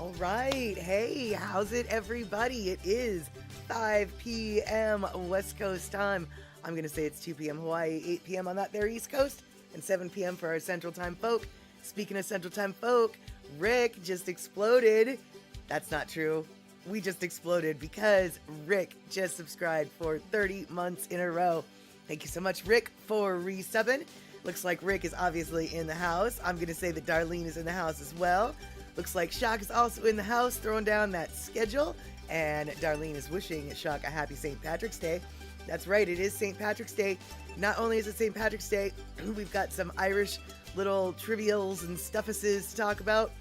All right. Hey, how's it, everybody? It is 5 p.m. West Coast time. I'm going to say it's 2 p.m. Hawaii, 8 p.m. on that there East Coast, and 7 p.m. for our Central Time folk. Speaking of Central Time folk, Rick just exploded. That's not true. We just exploded because Rick just subscribed for 30 months in a row. Thank you so much, Rick, for resubbing. Looks like Rick is obviously in the house. I'm going to say that Darlene is in the house as well. Looks like Shock is also in the house, throwing down that schedule. And Darlene is wishing Shock a happy St. Patrick's Day. That's right, it is St. Patrick's Day. Not only is it St. Patrick's Day, we've got some Irish little trivials and stuffuses to talk about.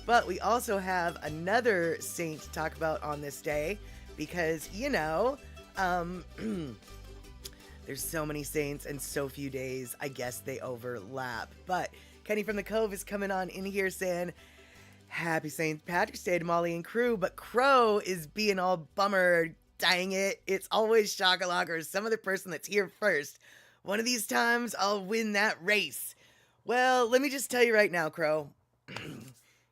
But we also have another saint to talk about on this day because, there's so many saints and so few days. I guess they overlap. But Kenny from the Cove is coming on in here saying, Happy St. Patrick's Day to Molly and crew. But Crow is being all bummer. Dang it. It's always Shock-a-Lock or some other person that's here first. One of these times, I'll win that race. Well, let me just tell you right now, Crow.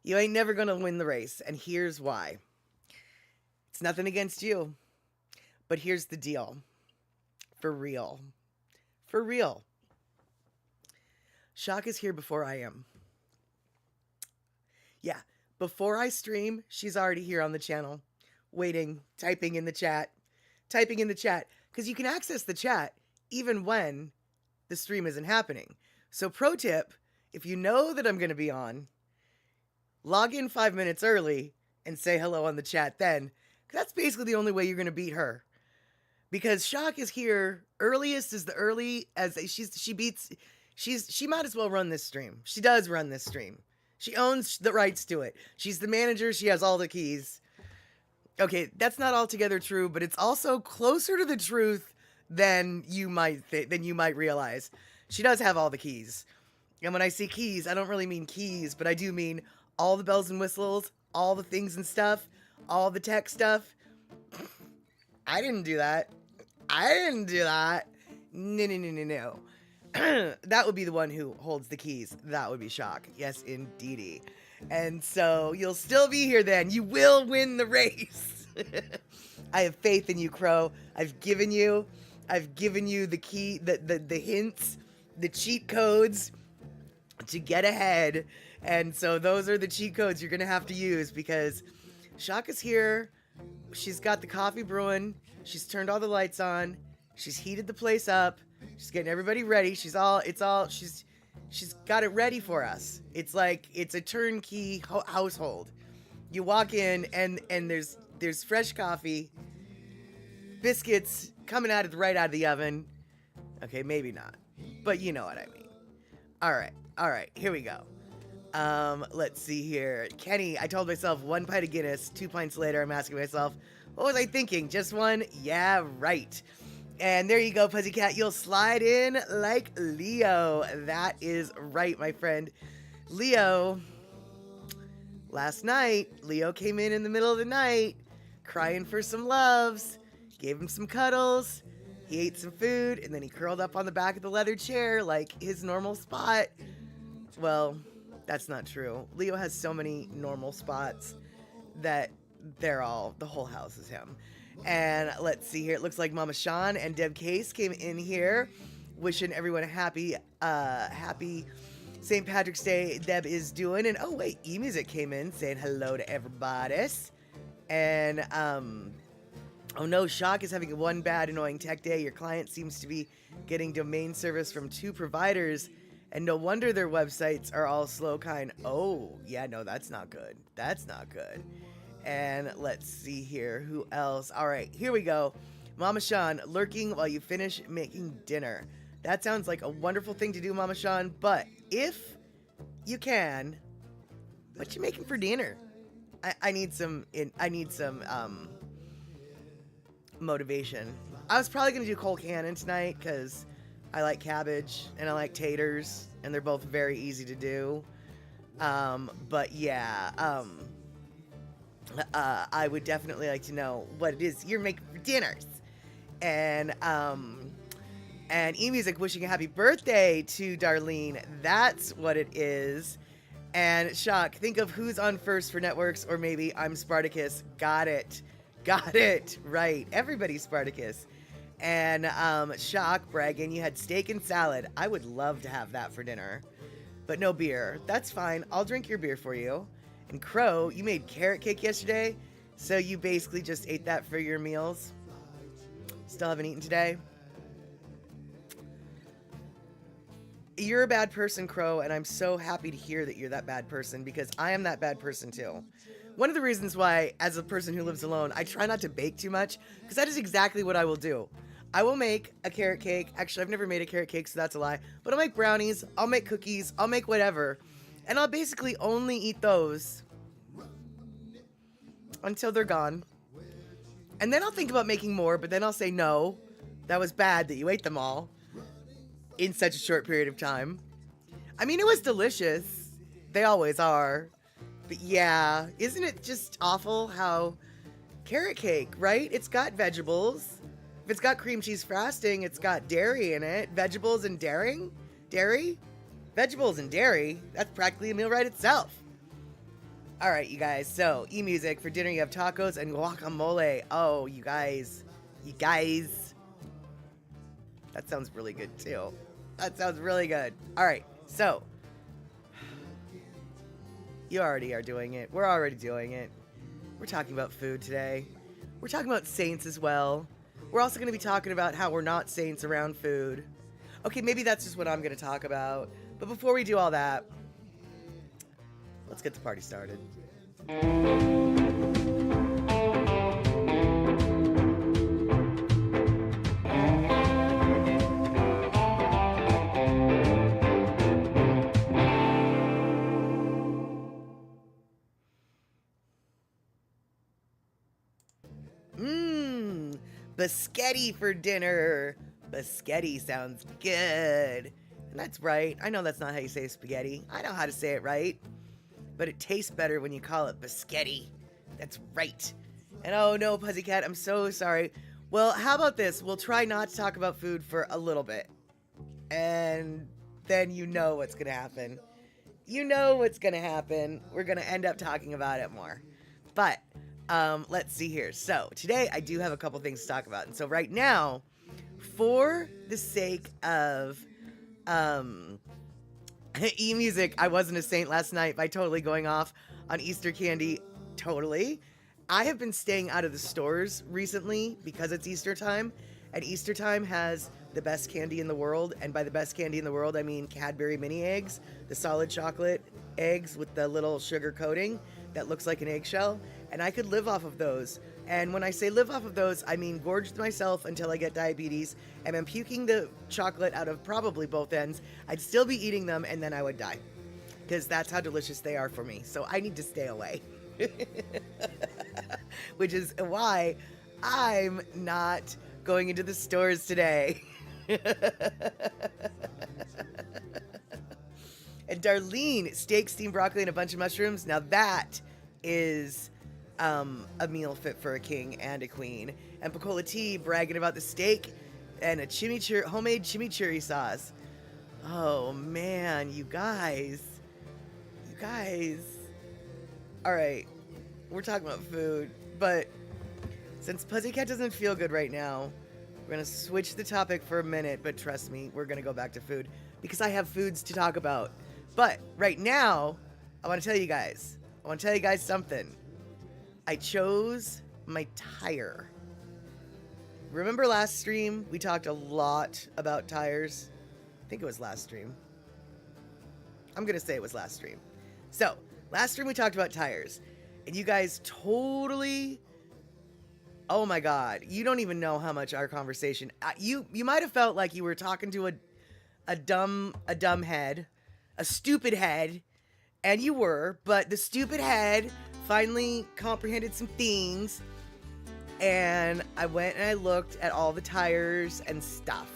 You ain't never going to win the race. And here's why. It's nothing against you. But here's the deal. For real. For real. Shock is here before I am. Yeah, before I stream, she's already here on the channel. Waiting, typing in the chat. Typing in the chat. Because you can access the chat even when the stream isn't happening. So pro tip, if you know that I'm going to be on, log in 5 minutes early and say hello on the chat then. Because that's basically the only way you're going to beat her. Because Shock is here earliest as the early as she might as well run this stream. She does run this stream. She owns the rights to it. She's the manager. She has all the keys. Okay, that's not altogether true, but it's also closer to the truth than you might realize. She does have all the keys. And when I say keys, I don't really mean keys, but I do mean all the bells and whistles, all the things and stuff, all the tech stuff. I didn't do that. No. That would be the one who holds the keys. That would be Shock. Yes, indeedy. And so you'll still be here then. You will win the race. I have faith in you, Crow. I've given you the key, the hints, the cheat codes to get ahead. And so those are the cheat codes you're going to have to use because Shock is here. She's got the coffee brewing. She's turned all the lights on. She's heated the place up. She's getting everybody ready. She's got it ready for us. It's like it's a turnkey household. You walk in and there's fresh coffee, biscuits coming right out of the oven. Okay, maybe not, but you know what I mean. All right, here we go. Let's see here. Kenny, I told myself 1 pint of Guinness. 2 pints later, I'm asking myself, what was I thinking? Just one? Yeah, right. And there you go, Pussycat. You'll slide in like Leo. That is right, my friend. Leo, last night, Leo came in the middle of the night, crying for some loves, gave him some cuddles, he ate some food, and then he curled up on the back of the leather chair like his normal spot. Well, that's not true. Leo has so many normal spots that the whole house is him. And let's see here. It looks like Mama Sean and Deb Case came in here wishing everyone a happy St. Patrick's Day. Deb is doing. And oh wait, eMusic came in saying hello to everybody. And oh no, Shock is having one bad annoying tech day. Your client seems to be getting domain service from 2 providers. And no wonder their websites are all slow kind. Oh, yeah, no, that's not good. That's not good. And let's see here. Who else? All right, here we go. Mama Sean, lurking while you finish making dinner. That sounds like a wonderful thing to do, Mama Sean. But if you can, what you making for dinner? I need some motivation. I was probably going to do Cole Cannon tonight because I like cabbage and I like taters, and they're both very easy to do. But yeah, I would definitely like to know what it is you're making for dinners. And eMusic wishing a happy birthday to Darlene. That's what it is. And Shock, think of who's on first for networks, or maybe I'm Spartacus. Got it. Got it. Right. Everybody's Spartacus. And Shock, bragging, you had steak and salad. I would love to have that for dinner. But no beer. That's fine. I'll drink your beer for you. And Crow, you made carrot cake yesterday, so you basically just ate that for your meals. Still haven't eaten today. You're a bad person, Crow, and I'm so happy to hear that you're that bad person, because I am that bad person too. One of the reasons why, as a person who lives alone, I try not to bake too much, because that is exactly what I will do. I will make a carrot cake. Actually, I've never made a carrot cake, so that's a lie. But I'll make brownies, I'll make cookies, I'll make whatever. And I'll basically only eat those until they're gone. And then I'll think about making more, but then I'll say, no, that was bad that you ate them all in such a short period of time. I mean, it was delicious. They always are. But yeah, isn't it just awful how carrot cake, right? It's got vegetables. If it's got cream cheese frosting, it's got dairy in it. Vegetables and dairy? Dairy? Vegetables and dairy? That's practically a meal right itself. All right, you guys. So, eMusic, for dinner you have tacos and guacamole. Oh, you guys. That sounds really good, too. That sounds really good. All right, so. You already are doing it. We're already doing it. We're talking about food today. We're talking about saints as well. We're also going to be talking about how we're not saints around food. Okay, maybe that's just what I'm going to talk about. But before we do all that, let's get the party started. Biscotti for dinner. Biscotti sounds good. And that's right. I know that's not how you say spaghetti. I know how to say it right. But it tastes better when you call it biscotti. That's right. And oh no, Pussycat, I'm so sorry. Well, how about this? We'll try not to talk about food for a little bit. And then you know what's going to happen. You know what's going to happen. We're going to end up talking about it more. But let's see here. So today I do have a couple things to talk about. And so right now, for the sake of eMusic, I wasn't a saint last night by totally going off on Easter candy. Totally. I have been staying out of the stores recently because it's Easter time, and Easter time has the best candy in the world. And by the best candy in the world, I mean Cadbury mini eggs, the solid chocolate eggs with the little sugar coating that looks like an eggshell. And I could live off of those. And when I say live off of those, I mean gorge myself until I get diabetes, and I'm puking the chocolate out of probably both ends. I'd still be eating them, and then I would die, because that's how delicious they are for me. So I need to stay away. Which is why I'm not going into the stores today. And Darlene, steak, steamed broccoli, and a bunch of mushrooms. Now that is a meal fit for a king and a queen. And Picola T bragging about the steak and a homemade chimichurri sauce. Oh man, you guys. All right, we're talking about food, but since Pussycat doesn't feel good right now, we're gonna switch the topic for a minute. But trust me, we're gonna go back to food because I have foods to talk about. But right now, I want to tell you guys something. I chose my tire. Remember last stream, we talked a lot about tires? I think it was last stream. I'm going to say it was last stream. So, last stream we talked about tires. And you guys totally... Oh my god. You don't even know how much our conversation... You might have felt like you were talking to a dumb head. A stupid head. And you were. But the stupid head... finally comprehended some things, and I went and I looked at all the tires and stuff.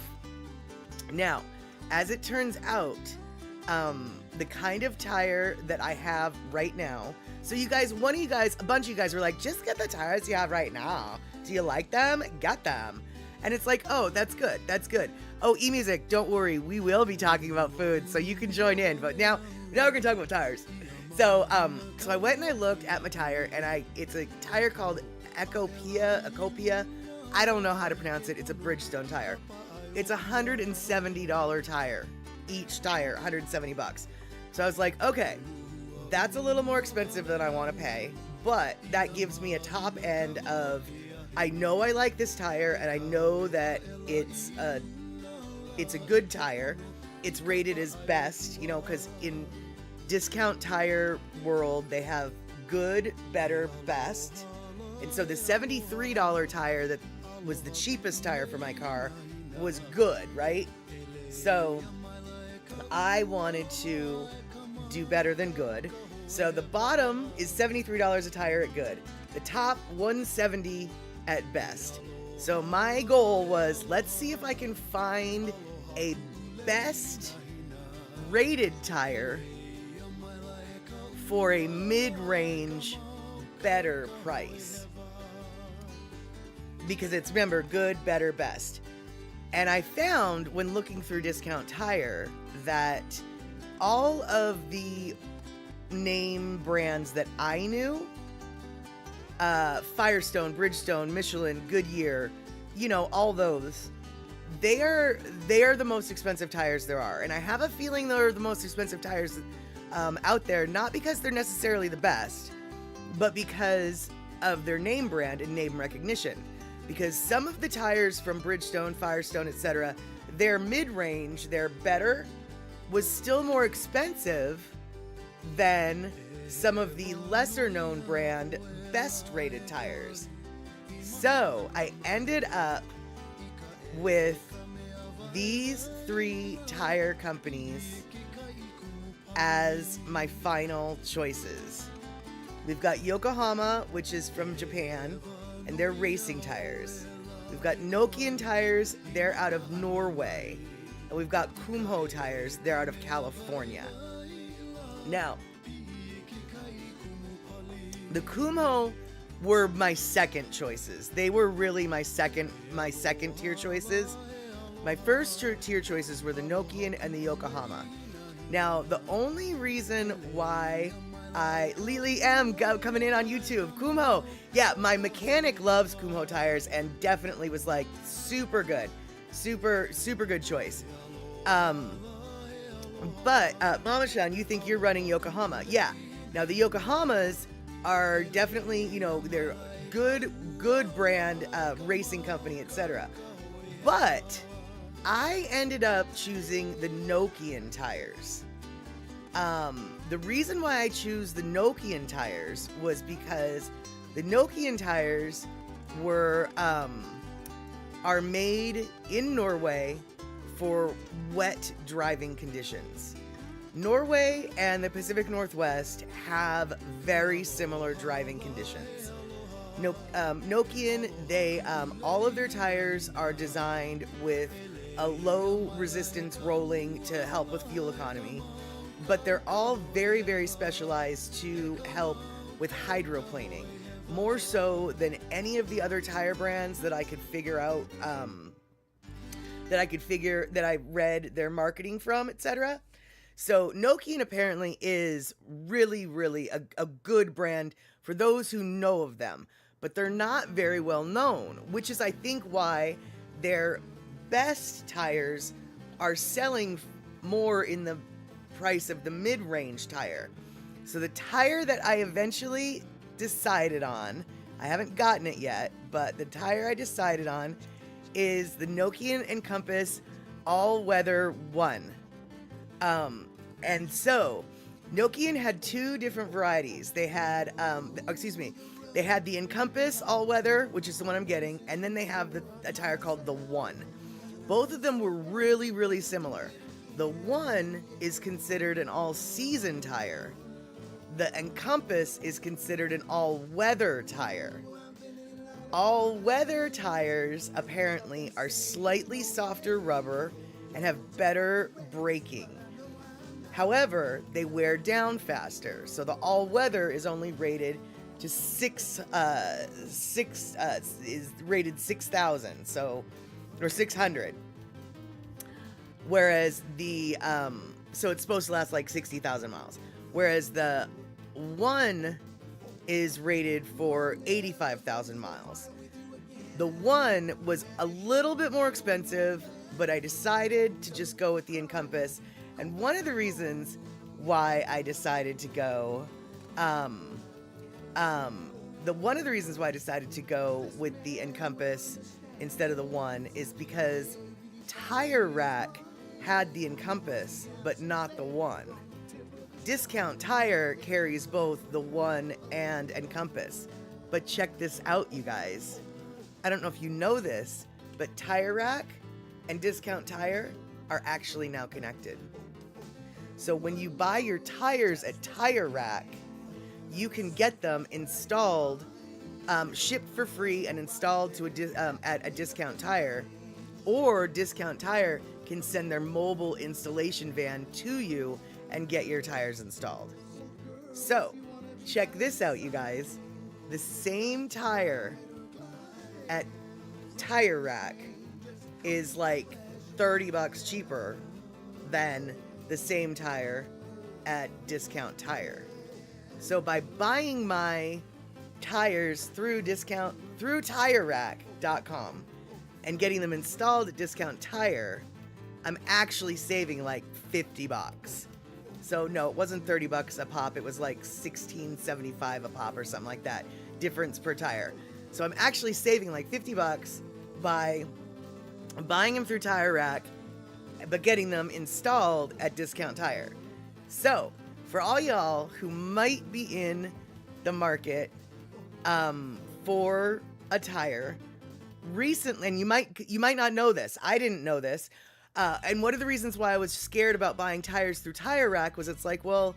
Now, as it turns out, the kind of tire that I have right now, so you guys, a bunch of you guys were like, just get the tires you have right now. Do you like them? Get them. And it's like, oh, that's good. Oh, eMusic, don't worry. We will be talking about food, so you can join in. But now we're going to talk about tires. So I went and I looked at my tire, and it's a tire called Ecopia. I don't know how to pronounce it. It's a Bridgestone tire. It's $170 tire. Each tire, 170 bucks. So I was like, okay, that's a little more expensive than I want to pay, but that gives me a top end of, I know I like this tire, and I know that it's a good tire. It's rated as best, because in discount tire world, they have good, better, best. And so the $73 tire that was the cheapest tire for my car was good, right? So I wanted to do better than good. So the bottom is $73 a tire at good. The top, $170 at best. So my goal was, let's see if I can find a best rated tire for a mid-range better price. Because it's, remember, good, better, best. And I found when looking through Discount Tire that all of the name brands that I knew, Firestone, Bridgestone, Michelin, Goodyear, all those, they are the most expensive tires there are. And I have a feeling they're the most expensive tires out there, not because they're necessarily the best, but because of their name brand and name recognition. Because some of the tires from Bridgestone, Firestone, etc., their mid-range, their better, was still more expensive than some of the lesser-known brand best-rated tires. So I ended up with these 3 tire companies as my final choices. We've got Yokohama, which is from Japan, and they're racing tires. We've got Nokian tires, they're out of Norway. And we've got Kumho tires, they're out of California. Now, the Kumho were my second choices. They were really my second tier choices. My first tier choices were the Nokian and the Yokohama. Now, the only reason why Lily M coming in on YouTube, Kumho. Yeah, my mechanic loves Kumho tires and definitely was like, super good. Super good choice. But Mama-chan, you think you're running Yokohama. Yeah. Now, the Yokohamas are definitely, they're good brand, racing company, etc. But I ended up choosing the Nokian tires. The reason why I choose the Nokian tires was because the Nokian tires are made in Norway for wet driving conditions. Norway and the Pacific Northwest have very similar driving conditions. Nokian, all of their tires are designed with a low resistance rolling to help with fuel economy, but they're all very, very specialized to help with hydroplaning, more so than any of the other tire brands that I could figure out, that I read their marketing from, etc. So Nokian apparently is really, really a good brand for those who know of them, but they're not very well known, which is, I think, why their best tires are selling more in the price of the mid-range tire. So the tire that I eventually decided on, I haven't gotten it yet, but the tire I decided on is the Nokian Encompass All-Weather 1. And so Nokian had 2 different varieties. They had, they had the Encompass All-Weather, which is the one I'm getting, and then they have a tire called the 1. Both of them were really, really similar. The 1 is considered an all-season tire. The Encompass is considered an all-weather tire. All-weather tires, apparently, are slightly softer rubber and have better braking. However, they wear down faster, so the all-weather is only rated to is rated 6,000, or 600. Whereas so it's supposed to last like 60,000 miles. whereas the One is rated for 85,000 miles. The One was a little bit more expensive, but I decided to just go with the Encompass. And one of the reasons why I decided to go, one of the reasons why I decided to go with the Encompass instead of the One is because Tire Rack had the Encompass, but not the One. Discount Tire carries both the One and Encompass. But check this out, you guys. I don't know if you know this, but Tire Rack and Discount Tire are actually now connected. So when you buy your tires at Tire Rack, you can get them installed, shipped for free and installed to at a Discount Tire, or Discount Tire can send their mobile installation van to you and get your tires installed. So, check this out, you guys. The same tire at Tire Rack is like $30 cheaper than the same tire at Discount Tire. So by buying my tires through TireRack.com and getting them installed at Discount Tire, I'm actually saving like $50. So no, it wasn't $30 a pop. It was like $16.75 a pop or something like that. Difference per tire. So I'm actually saving like $50 by buying them through Tire Rack, but getting them installed at Discount Tire. So for all y'all who might be in the market for a tire recently, and you might not know this. I didn't know this. And one of the reasons why I was scared about buying tires through Tire Rack was it's like, well,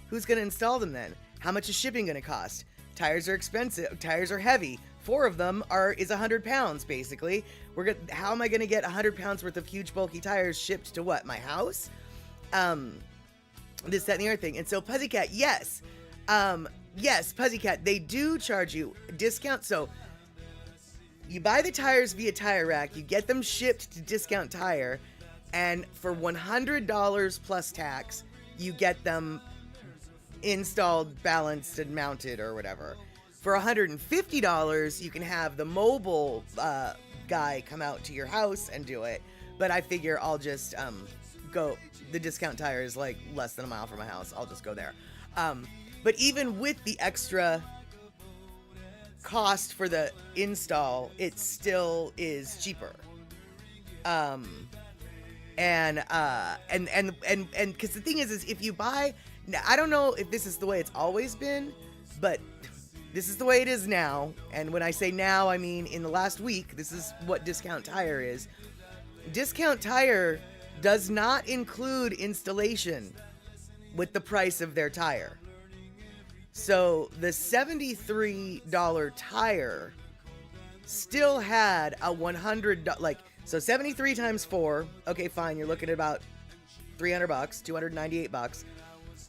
who's going to install them then? How much is shipping going to cost? Tires are expensive. Tires are heavy. 4 of them is 100 pounds, basically. How am I going to get 100 pounds worth of huge, bulky tires shipped to what? My house? This, that, and the other thing. And so Puzzycat, yes. Yes, Puzzycat, they do charge you a discount. So you buy the tires via Tire Rack, you get them shipped to Discount Tire, and for $100 plus tax, you get them installed, balanced, and mounted or whatever. For $150, you can have the mobile guy come out to your house and do it. But I figure I'll just go. The Discount Tire is like less than a mile from my house. I'll just go there. But even with the extra cost for the install, it still is cheaper. And because the thing is if you buy, I don't know if this is the way it's always been, but this is the way it is now. And when I say now, I mean in the last week. This is what Discount Tire is. Discount Tire does not include installation with the price of their tire. So the $73 tire still had a $100, so 73 times 4. Okay, fine. You're looking at about $300, $298,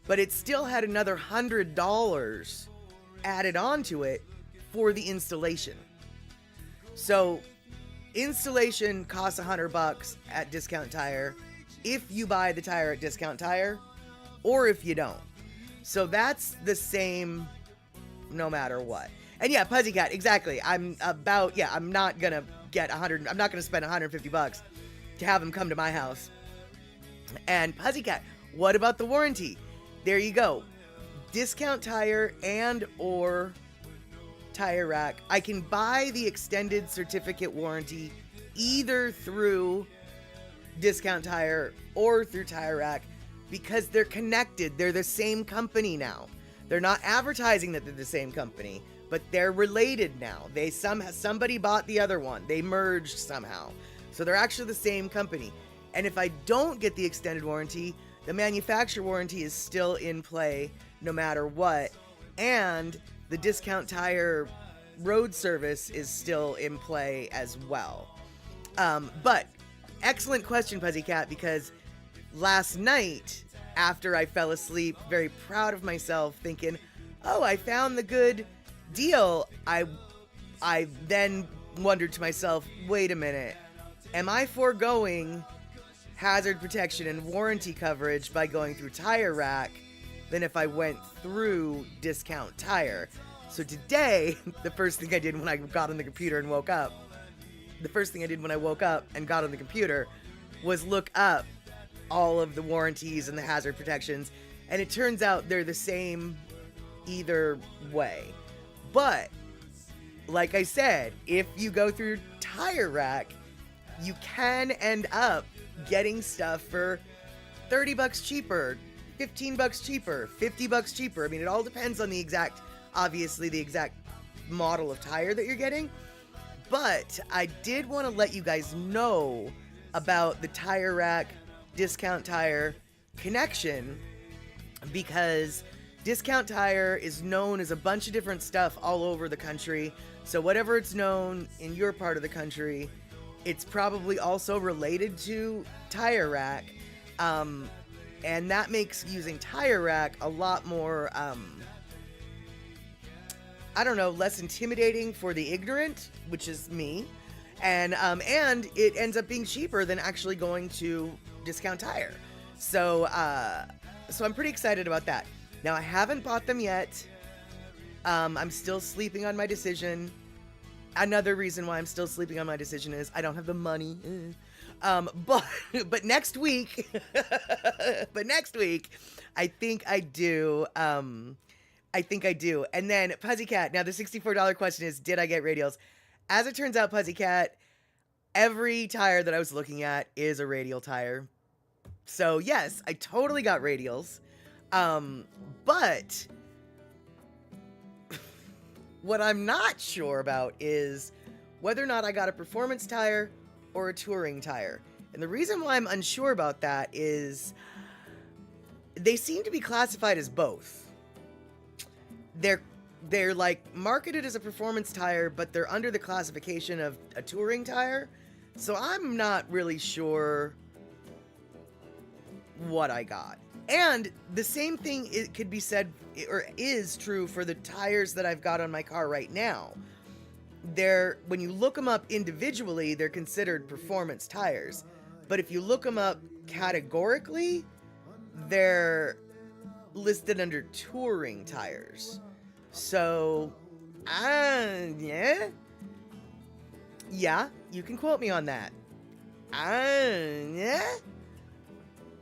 but it still had another $100 added onto it for the installation. So installation costs $100 at Discount Tire if you buy the tire at Discount Tire, or if you don't. So that's the same no matter what. And yeah, Puzzycat, exactly. I'm not gonna spend $150 to have him come to my house. And Puzzycat, what about the warranty? There you go. Discount Tire and or Tire Rack. I can buy the extended certificate warranty either through Discount Tire or through Tire Rack because they're connected. They're the same company now. They're not advertising that they're the same company, but they're related now. Somebody bought the other one. They merged somehow. So they're actually the same company. And if I don't get the extended warranty, the manufacturer warranty is still in play no matter what. And the Discount Tire road service is still in play as well. But excellent question, Puzzycat, because last night, after I fell asleep, very proud of myself, thinking, oh, I found the good deal, I then wondered to myself, wait a minute, am I foregoing hazard protection and warranty coverage by going through Tire Rack than if I went through Discount Tire. So today, the first thing I did when I got on the computer and woke up, and got on the computer was look up all of the warranties and the hazard protections, and it turns out they're the same either way. But like I said, if you go through Tire Rack, you can end up getting stuff for $30 cheaper, $15 cheaper, $50 cheaper. I mean, it all depends on the exact model of tire that you're getting. But I did want to let you guys know about the Tire Rack Discount Tire connection, because Discount Tire is known as a bunch of different stuff all over the country. So whatever it's known in your part of the country, it's probably also related to Tire Rack. And that makes using Tire Rack a lot more, less intimidating for the ignorant, which is me. And it ends up being cheaper than actually going to Discount Tire. So I'm pretty excited about that. Now, I haven't bought them yet. I'm still sleeping on my decision. Another reason why I'm still sleeping on my decision is I don't have the money. But next week, I think I do. And then Puzzycat. Now the $64 question is, did I get radials? As it turns out, Puzzycat, every tire that I was looking at is a radial tire. So yes, I totally got radials. But what I'm not sure about is whether or not I got a performance tire or a touring tire. And the reason why I'm unsure about that is they seem to be classified as both. They're like marketed as a performance tire, but they're under the classification of a touring tire. So I'm not really sure what I got. And the same thing it could be said, or is true, for the tires that I've got on my car right now. When you look them up individually, they're considered performance tires. But if you look them up categorically, they're listed under touring tires. So, yeah, you can quote me on that. Yeah,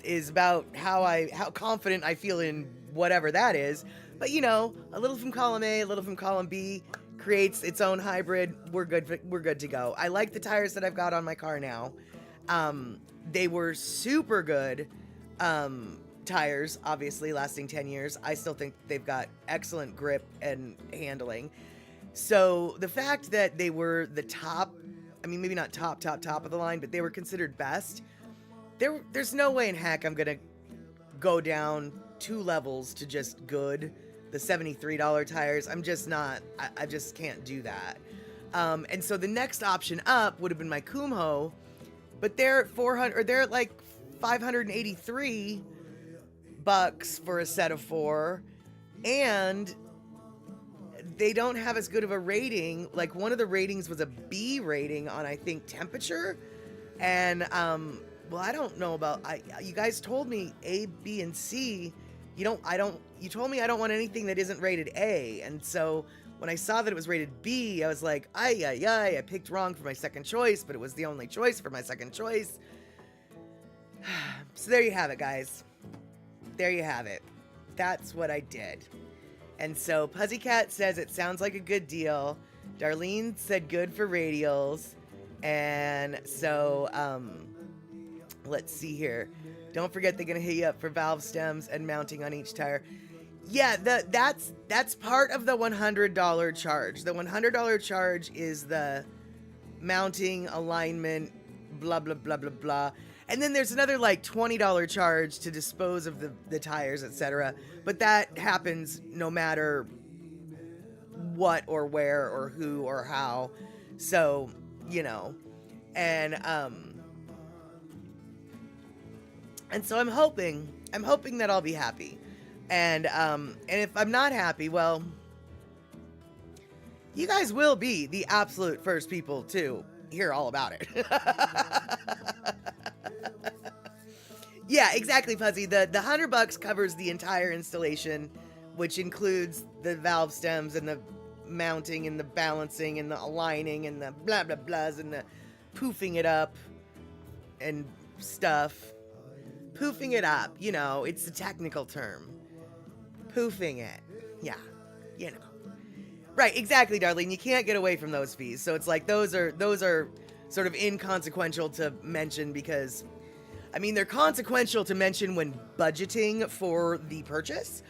is about how confident I feel in whatever that is. But you know, a little from column A, a little from column B creates its own hybrid. We're good to go. I like the tires that I've got on my car now. They were super good tires, obviously lasting 10 years. I still think they've got excellent grip and handling. So the fact that they were the top, I mean, maybe not top of the line, but they were considered best. There's no way in heck I'm gonna go down 2 levels to just good, the $73 tires. I'm just not, I just can't do that. And so the next option up would have been my Kumho, but they're at they're at like $583 for a set of 4, and they don't have as good of a rating. Like, one of the ratings was a B rating on, I think, temperature. And well, I don't know about, you guys told me A, B, and C. You told me I don't want anything that isn't rated A. And so when I saw that it was rated B, I was like, I picked wrong for my second choice, but it was the only choice for my second choice. So there you have it, guys. There you have it. That's what I did. And so Puzzycat says it sounds like a good deal. Darlene said good for radials. And so, let's see here. Don't forget they're going to hit you up for valve stems and mounting on each tire. Yeah, that's part of the $100 charge. The $100 charge is the mounting, alignment, blah, blah, blah, blah, blah. And then there's another like $20 charge to dispose of the tires, etc. But that happens no matter what or where or who or how. So, you know, and so I'm hoping that I'll be happy. And if I'm not happy, well, you guys will be the absolute first people to hear all about it. Yeah, exactly, Fuzzy. The $100 covers the entire installation, which includes the valve stems and the mounting and the balancing and the aligning and the blah blah blahs and the poofing it up and stuff. Poofing it up, it's the technical term. Poofing it. Yeah, you know. Right, exactly, Darlene. You can't get away from those fees. So it's like those are sort of inconsequential to mention because they're consequential to mention when budgeting for the purchase,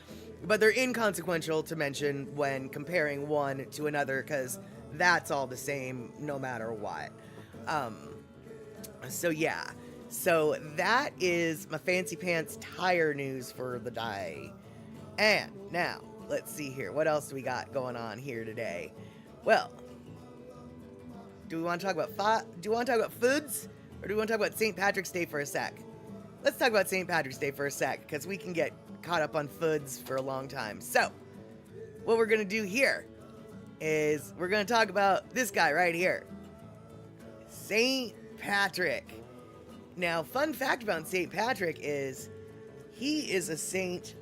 but they're inconsequential to mention when comparing one to another because that's all the same no matter what. So yeah. So that is my fancy pants tire news for the day. And now, let's see here. What else do we got going on here today? Well, do we want to talk about foods? Or do we want to talk about St. Patrick's Day for a sec? Let's talk about St. Patrick's Day for a sec, because we can get caught up on foods for a long time. So, what we're going to do here is we're going to talk about this guy right here. St. Patrick. Now, fun fact about St. Patrick is he is a saint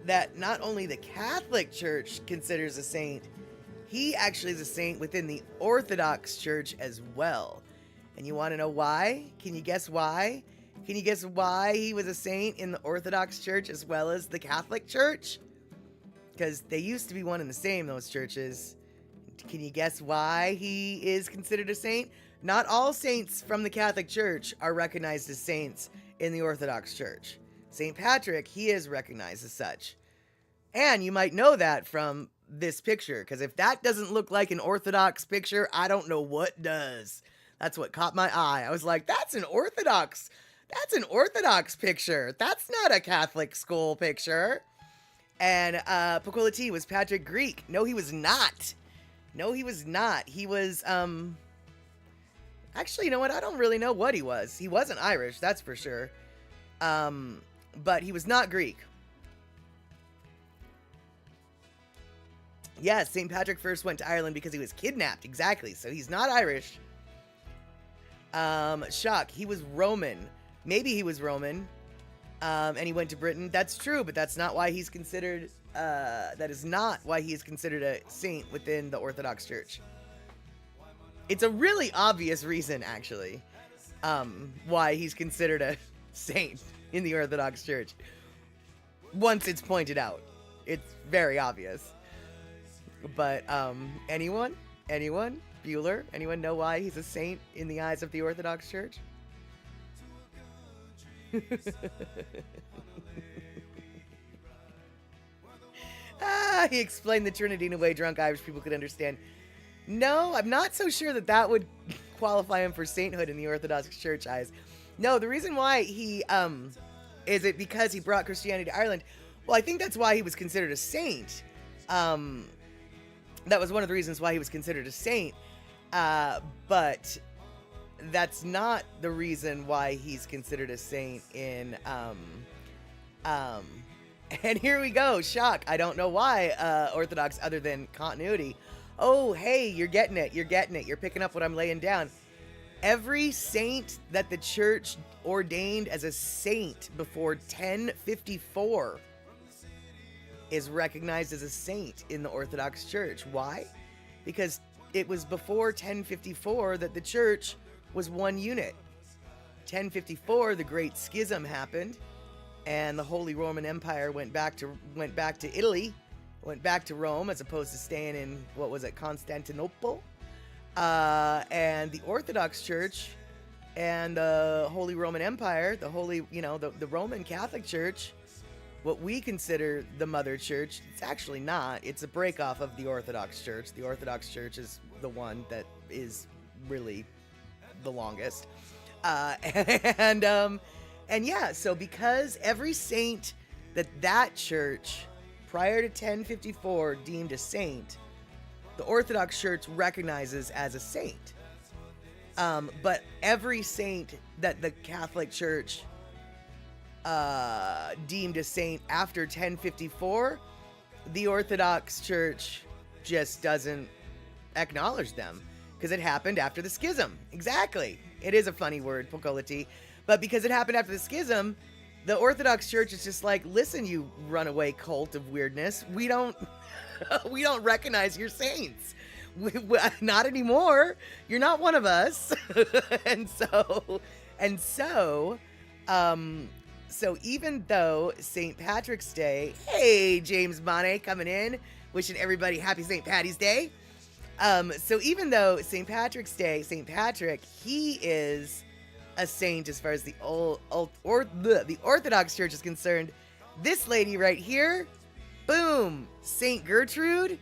that not only the Catholic Church considers a saint, he actually is a saint within the Orthodox Church as well. And you want to know why? Can you guess why? Can you guess why he was a saint in the Orthodox Church as well as the Catholic Church? Because they used to be one and the same, those churches. Can you guess why he is considered a saint? Not all saints from the Catholic Church are recognized as saints in the Orthodox Church. St. Patrick, he is recognized as such. And you might know that from this picture, because if that doesn't look like an Orthodox picture, I don't know what does. That's what caught my eye. I was like, that's an Orthodox picture. That's not a Catholic school picture. And Pacola T, was Patrick Greek? No, he was not. He was, actually, you know what? I don't really know what he was. He wasn't Irish, that's for sure. But he was not Greek. Yes, St. Patrick first went to Ireland because he was kidnapped. Exactly. So he's not Irish. Shock. He was Roman. Maybe he was Roman. And he went to Britain. That's true, but that's not why he's considered, that is not why he is considered a saint within the Orthodox Church. It's a really obvious reason, actually, why he's considered a saint in the Orthodox Church. Once it's pointed out. It's very obvious. But, anyone? Bueller? Anyone know why he's a saint in the eyes of the Orthodox Church? He explained the Trinity in a way drunk Irish people could understand. No, I'm not so sure that would qualify him for sainthood in the Orthodox Church eyes. No, the reason why he, is it because he brought Christianity to Ireland? Well, I think that's why he was considered a saint. That was one of the reasons why he was considered a saint. But that's not the reason why he's considered a saint in, and here we go. Shock. I don't know why, Orthodox, other than continuity. Oh, hey, you're getting it. You're picking up what I'm laying down. Every saint that the church ordained as a saint before 1054 is recognized as a saint in the Orthodox Church. Why? Because it was before 1054 that the church was one unit. 1054, the Great Schism happened, and the Holy Roman Empire went back to Italy, went back to Rome, as opposed to staying in, what was it, Constantinople? And the Orthodox Church and the Holy Roman Empire, the Roman Catholic Church, what we consider the Mother Church, it's actually not. It's a break-off of the Orthodox Church. The Orthodox Church is the one that is really the longest. And yeah, so because every saint that church, prior to 1054, deemed a saint, the Orthodox Church recognizes as a saint. But every saint that the Catholic Church deemed a saint after 1054, the Orthodox Church just doesn't acknowledge them because it happened after the schism. Exactly. It is a funny word, Pocolity. But because it happened after the schism, the Orthodox Church is just like, listen, you runaway cult of weirdness, we don't we don't recognize your saints. Not anymore. You're not one of us. and so and so so even though St. Patrick's Day, hey, James Monet coming in, wishing everybody happy St. Patty's Day. So even though St. Patrick's Day, St. Patrick, he is a saint as far as the the Orthodox Church is concerned, this lady right here, boom, St. Gertrude,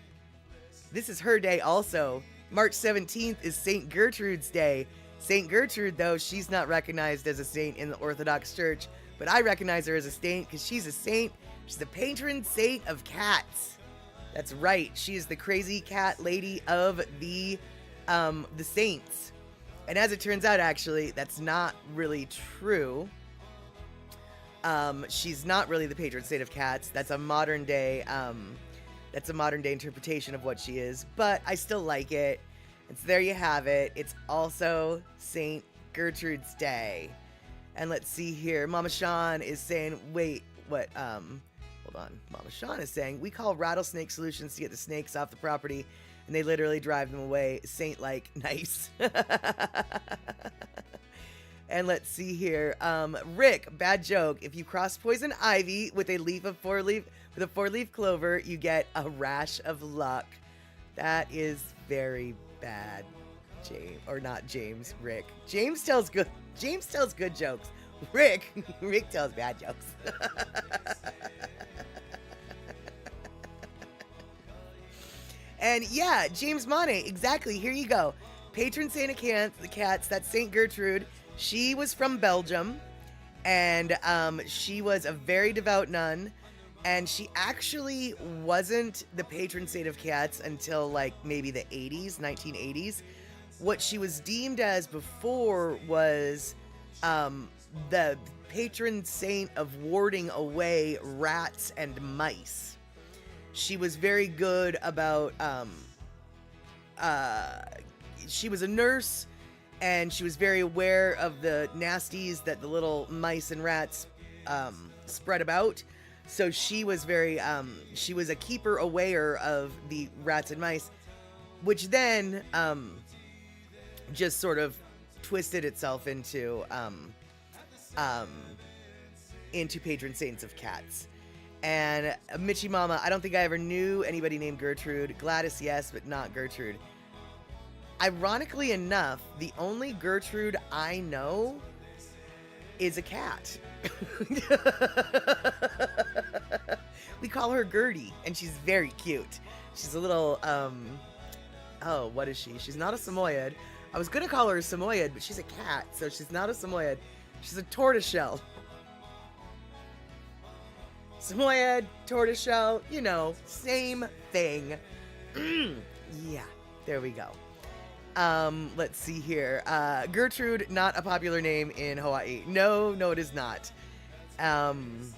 this is her day also. March 17th is St. Gertrude's Day. St. Gertrude, though, she's not recognized as a saint in the Orthodox Church, but I recognize her as a saint because she's a saint. She's the patron saint of cats. That's right. She is the crazy cat lady of the saints. And as it turns out, actually, that's not really true. She's not really the patron saint of cats. That's a modern day interpretation of what she is, but I still like it. And so there you have it. It's also St. Gertrude's Day. And let's see here. Mama Sean is saying, wait, what? Hold on. Mama Sean is saying, we call rattlesnake solutions to get the snakes off the property, and they literally drive them away. Saint-like. Nice. And let's see here. Rick, bad joke. If you cross poison ivy with a four-leaf clover, you get a rash of luck. That is very bad, James. Or not James, Rick. James tells good jokes. Rick tells bad jokes. And yeah, James Monet, exactly. Here you go. Patron saint of the cats, that's St. Gertrude. She was from Belgium, and she was a very devout nun, and she actually wasn't the patron saint of cats until like maybe the 1980s. What she was deemed as before was the patron saint of warding away rats and mice. She was very good about, she was a nurse, and she was very aware of the nasties that the little mice and rats spread about. So she was she was a keeper aware of the rats and mice, which then just sort of twisted itself into patron saints of cats. And Mitchie Mama, I don't think I ever knew anybody named Gertrude. Gladys, yes, but not Gertrude. Ironically enough, the only Gertrude I know is a cat. We call her Gertie, and she's very cute. She's a little, oh, what is she? She's not a Samoyed. I was gonna call her a Samoyed, but she's a cat, so she's not a Samoyed. She's a tortoiseshell. Samoyed, tortoiseshell, you know, same thing. Yeah, there we go. Let's see here. Gertrude, not a popular name in Hawaii. No, it is not. And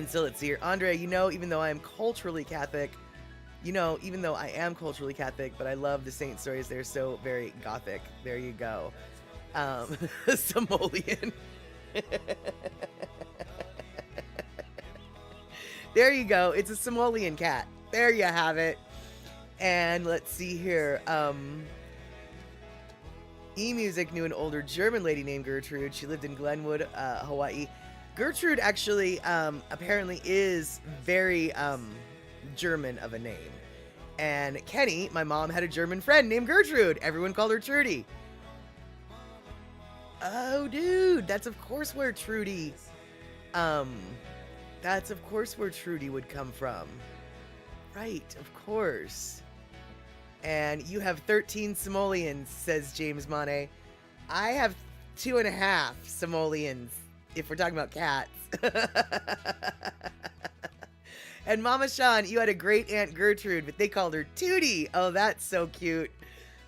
so let's see here. Andre, even though I am culturally Catholic, but I love the saint stories. They're so very gothic. There you go. Samoleon. There you go. It's a Samoleon cat. There you have it. And let's see here. eMusic knew an older German lady named Gertrude. She lived in Glenwood, Hawaii. Gertrude actually apparently is very German of a name. And Kenny, my mom, had a German friend named Gertrude. Everyone called her Trudy. Oh, dude, that's of course where Trudy would come from. Right, of course. And you have 13 simoleons, says James Monet. I have 2.5 simoleons, if we're talking about cats. And Mama Sean, you had a great Aunt Gertrude, but they called her Tootie. Oh, that's so cute.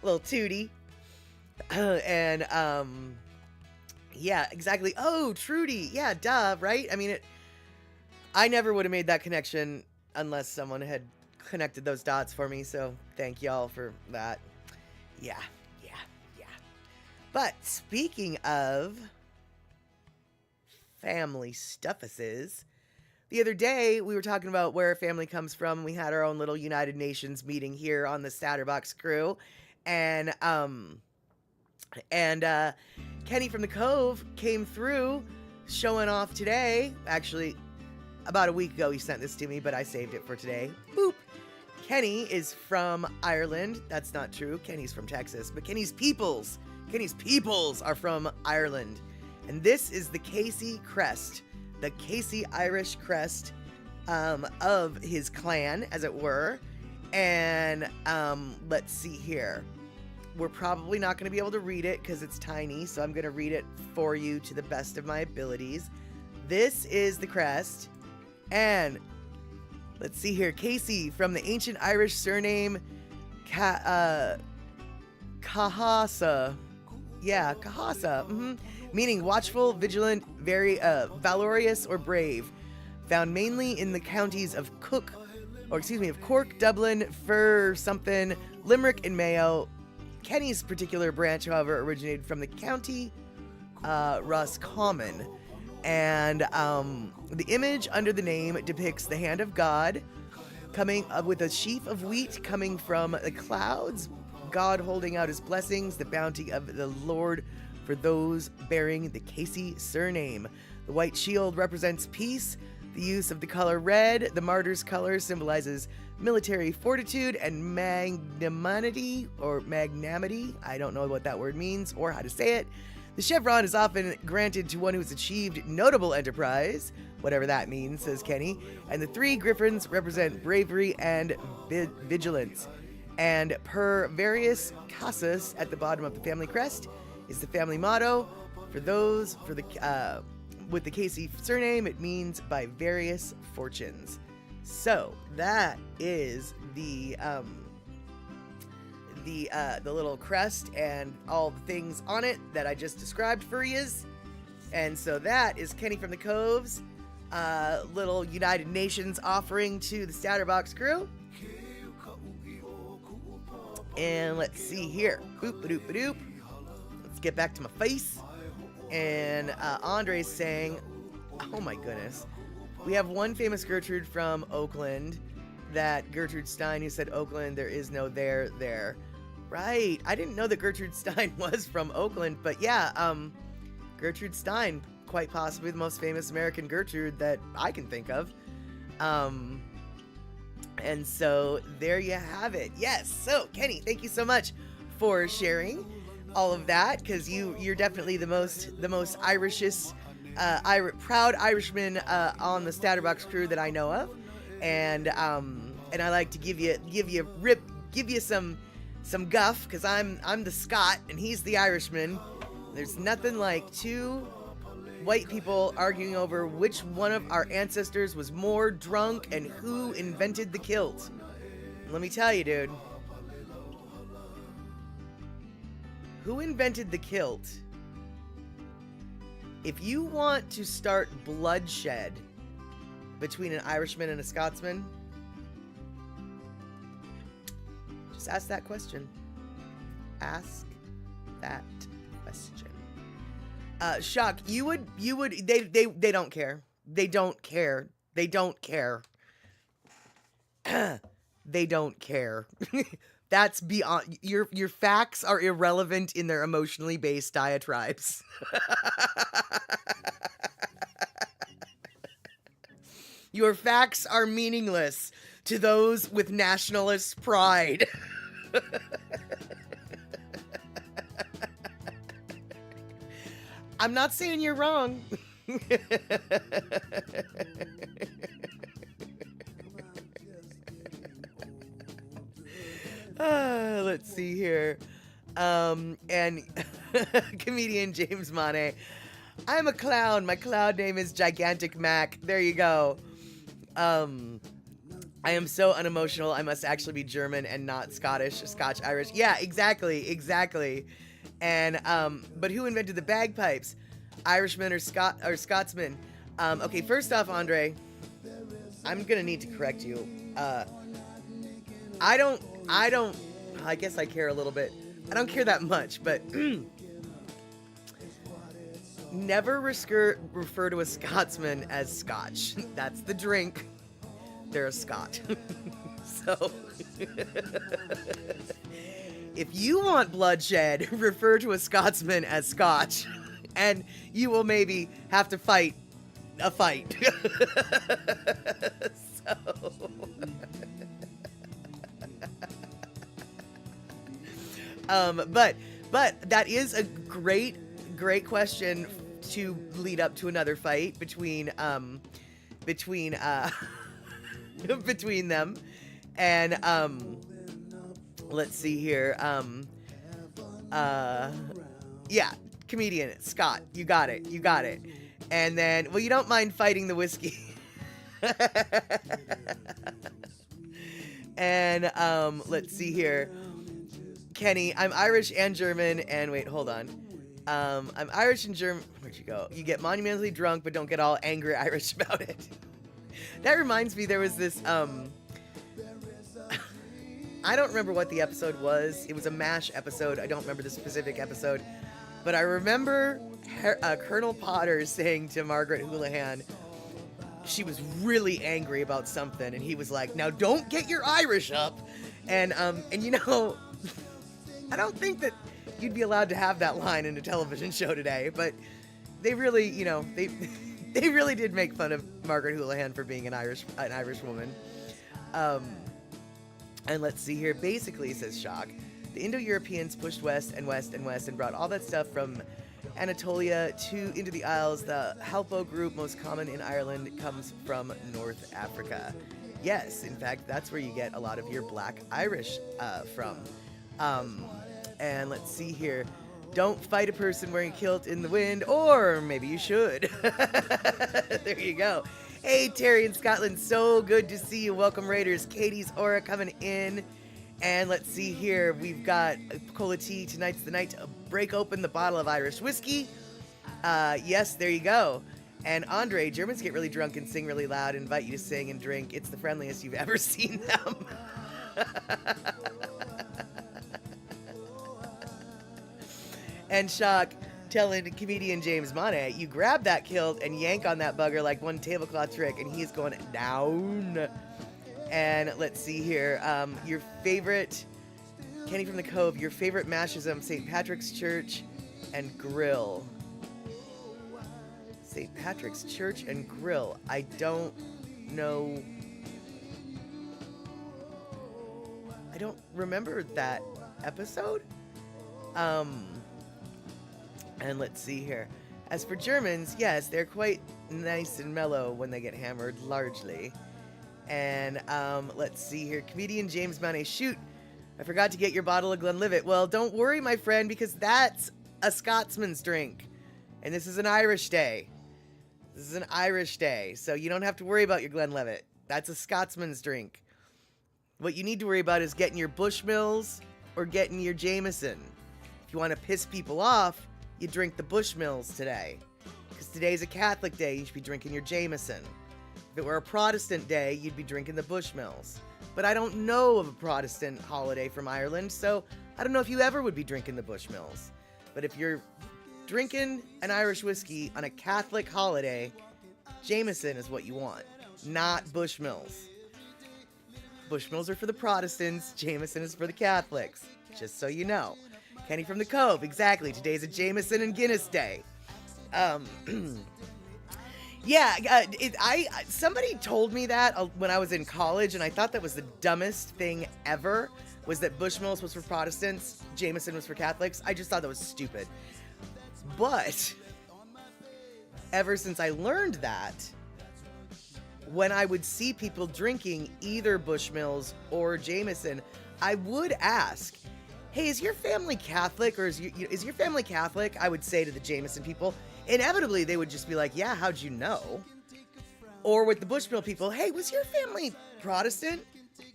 Little Tootie. And, yeah, exactly. Oh, Trudy. Yeah, duh, right? I mean, I never would have made that connection unless someone had connected those dots for me, so thank y'all for that. Yeah. But speaking of family stuffuses. The other day, we were talking about where our family comes from. We had our own little United Nations meeting here on the Statterbox crew. And, Kenny from the Cove came through showing off today. Actually, about a week ago, he sent this to me, but I saved it for today. Boop. Kenny is from Ireland. That's not true. Kenny's from Texas, but Kenny's peoples are from Ireland. And this is the Casey crest, the Casey Irish crest of his clan, as it were. And let's see here. We're probably not going to be able to read it because it's tiny, so I'm going to read it for you to the best of my abilities. This is the crest. And let's see here. Casey, from the ancient Irish surname Cahasa. Yeah, Cahasa. Meaning watchful, vigilant, very valorous, or brave. Found mainly in the counties of Cork, Dublin, something, Limerick, and Mayo. Kenny's particular branch, however, originated from the county Roscommon. And the image under the name depicts the hand of God coming up with a sheaf of wheat coming from the clouds, God holding out his blessings, the bounty of the Lord for those bearing the Casey surname. The white shield represents peace. The use of the color red, the martyr's color, symbolizes military fortitude and magnanimity, I don't know what that word means or how to say it. The chevron is often granted to one who has achieved notable enterprise, whatever that means, says Kenny. And the 3 griffins represent bravery and vigilance. And per various casas at the bottom of the family crest is the family motto. With the Casey surname, it means by various fortunes. So that is the little crest and all the things on it that I just described for yous. And so that is Kenny from the Cove's little United Nations offering to the Statterbox crew. And let's see here. Boop-a-doop-a-doop. Let's get back to my face. And Andre's saying, oh my goodness. We have one famous Gertrude from Oakland, that Gertrude Stein, who said Oakland, there is no there. Right. I didn't know that Gertrude Stein was from Oakland, but yeah, Gertrude Stein, quite possibly the most famous American Gertrude that I can think of. And so there you have it. Yes. So Kenny, thank you so much for sharing all of that, because you're definitely the most Irishest, proud Irishman on the Statterbox crew that I know of, and I like to give you some guff, because I'm the Scot and he's the Irishman. There's nothing like 2 white people arguing over which one of our ancestors was more drunk and who invented the kilt. Let me tell you, dude. Who invented the kilt? If you want to start bloodshed between an Irishman and a Scotsman, just ask that question. Ask that question. Shock, you would, they don't care. They don't care. They don't care. They don't care. That's beyond, your facts are irrelevant in their emotionally based diatribes. Your facts are meaningless to those with nationalist pride. I'm not saying you're wrong. Let's see here. And comedian James Monet. I'm a clown. My clown name is Gigantic Mac. There you go. I am so unemotional. I must actually be German and not Scotch-Irish. Yeah, exactly. And, but who invented the bagpipes? Irishmen or Scotsmen? Okay, first off, Andre, I'm gonna need to correct you. I guess I care a little bit. I don't care that much, but never refer to a Scotsman as Scotch. That's the drink. They're a Scot. So, if you want bloodshed, refer to a Scotsman as Scotch, and you will maybe have to fight a fight. So, but that is a great question to lead up to another fight between between them. And let's see here. Yeah, comedian Scott, you got it. And then, well, you don't mind fighting the whiskey. And let's see here. Kenny, I'm Irish and German, and wait, hold on. I'm Irish and German. Where'd you go? You get monumentally drunk, but don't get all angry Irish about it. That reminds me, there was this, I don't remember what the episode was. It was a MASH episode. I don't remember the specific episode. But I remember Colonel Potter saying to Margaret Houlihan, she was really angry about something, and he was like, now don't get your Irish up. And you know, I don't think that you'd be allowed to have that line in a television show today, but they really, you know, they really did make fun of Margaret Houlihan for being an Irish woman. And let's see here. Basically, says Shock, the Indo-Europeans pushed west and west and west and brought all that stuff from Anatolia into the Isles. The Halpo group, most common in Ireland, comes from North Africa. Yes, in fact, that's where you get a lot of your Black Irish from. And let's see here. Don't fight a person wearing a kilt in the wind, or maybe you should. There you go. Hey, Terry in Scotland, so good to see you. Welcome, Raiders. Katie's Aura coming in. And let's see here. We've got Cola Tea. Tonight's the night to break open the bottle of Irish whiskey. Yes, there you go. And Andre, Germans get really drunk and sing really loud, invite you to sing and drink. It's the friendliest you've ever seen them. And Shock telling comedian James Monet, you grab that kilt and yank on that bugger like one tablecloth trick, and he's going down. And let's see here. Your favorite, Kenny from the Cove, your favorite mashism, St. Patrick's Church and Grill. St. Patrick's Church and Grill. I don't know. I don't remember that episode. And let's see here. As for Germans, yes, they're quite nice and mellow when they get hammered, largely. And let's see here. Comedian James Monet, shoot, I forgot to get your bottle of Glenlivet. Well, don't worry, my friend, because that's a Scotsman's drink. And this is an Irish day. This is an Irish day, so you don't have to worry about your Glenlivet. That's a Scotsman's drink. What you need to worry about is getting your Bushmills or getting your Jameson. If you want to piss people off, you drink the Bushmills today. Because today's a Catholic day, you should be drinking your Jameson. If it were a Protestant day, you'd be drinking the Bushmills. But I don't know of a Protestant holiday from Ireland, so I don't know if you ever would be drinking the Bushmills. But if you're drinking an Irish whiskey on a Catholic holiday, Jameson is what you want, not Bushmills. Bushmills are for the Protestants, Jameson is for the Catholics, just so you know. Kenny from the Cove, exactly. Today's a Jameson and Guinness day. Yeah, somebody told me that when I was in college, and I thought that was the dumbest thing ever, was that Bushmills was for Protestants, Jameson was for Catholics. I just thought that was stupid. But ever since I learned that, when I would see people drinking either Bushmills or Jameson, I would ask, hey, is your family Catholic, or is your family Catholic? I would say to the Jameson people. Inevitably, they would just be like, yeah, how'd you know? Or with the Bushmill people, hey, was your family Protestant?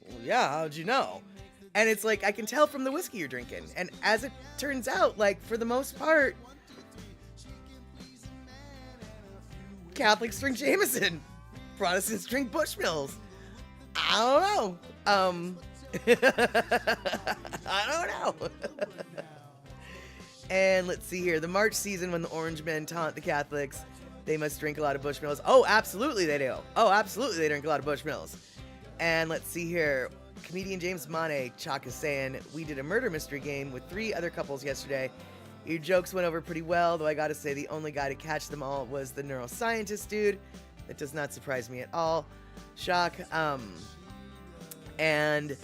Well, yeah, how'd you know? And it's like, I can tell from the whiskey you're drinking. And as it turns out, like, for the most part, Catholics drink Jameson. Protestants drink Bushmills. I don't know. I don't know. And let's see here. The March season, when the orange men taunt the Catholics, they must drink a lot of Bushmills. Oh, absolutely they do. Oh, absolutely they drink a lot of Bushmills. And let's see here. Comedian James Mane, Chalk is saying, we did a murder mystery game with 3 other couples yesterday. Your jokes went over pretty well, though I gotta say the only guy to catch them all was the neuroscientist dude. That does not surprise me at all. Shock. And